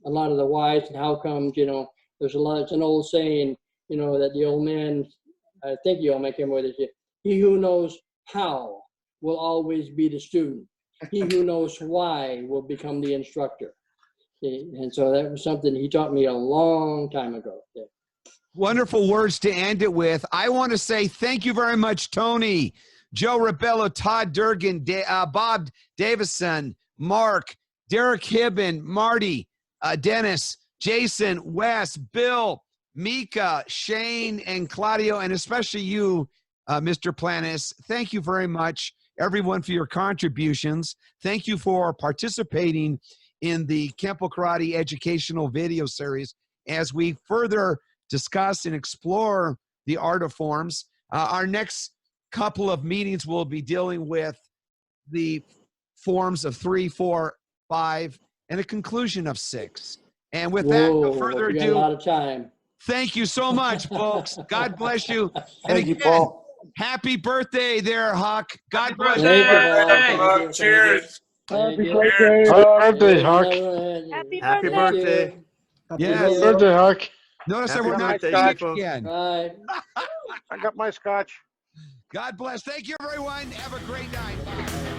a lot of the whys and how comes. You know, there's a lot, it's an old saying, you know, that the old man, I think the old man came with it, he who knows how will always be the student. He who knows why will become the instructor. And so that was something he taught me a long time ago. Wonderful words to end it with. I want to say thank you very much, Tony, Joe Rebelo, Todd Durgan, Bob Davison, Mark, Derek Hibben, Marty, Dennis, Jason, Wes, Bill, Mika, Shane, and Claudio, and especially you, Mr. Planas. Thank you very much, everyone, for your contributions. Thank you for participating in the Kenpo Karate educational video series as we further discuss and explore the art of forms. Our next couple of meetings, we'll be dealing with the forms of 3, 4, 5, and the conclusion of 6. And with that, no further we got a ado, lot of time. thank you so much, folks. God bless you. And Thank you, again, Paul. happy birthday there, Huck. God bless Thank you, you. Paul. Thank you. Thank you. Cheers. Thank Happy you. birthday, Huck. Birthday, Huck. Happy Happy birthday. birthday. Yes. Happy birthday, Huck. Notice that Happy we're not birthday, drinking people. again. Bye. I got my scotch. God bless. Thank you, everyone. Have a great night. Bye.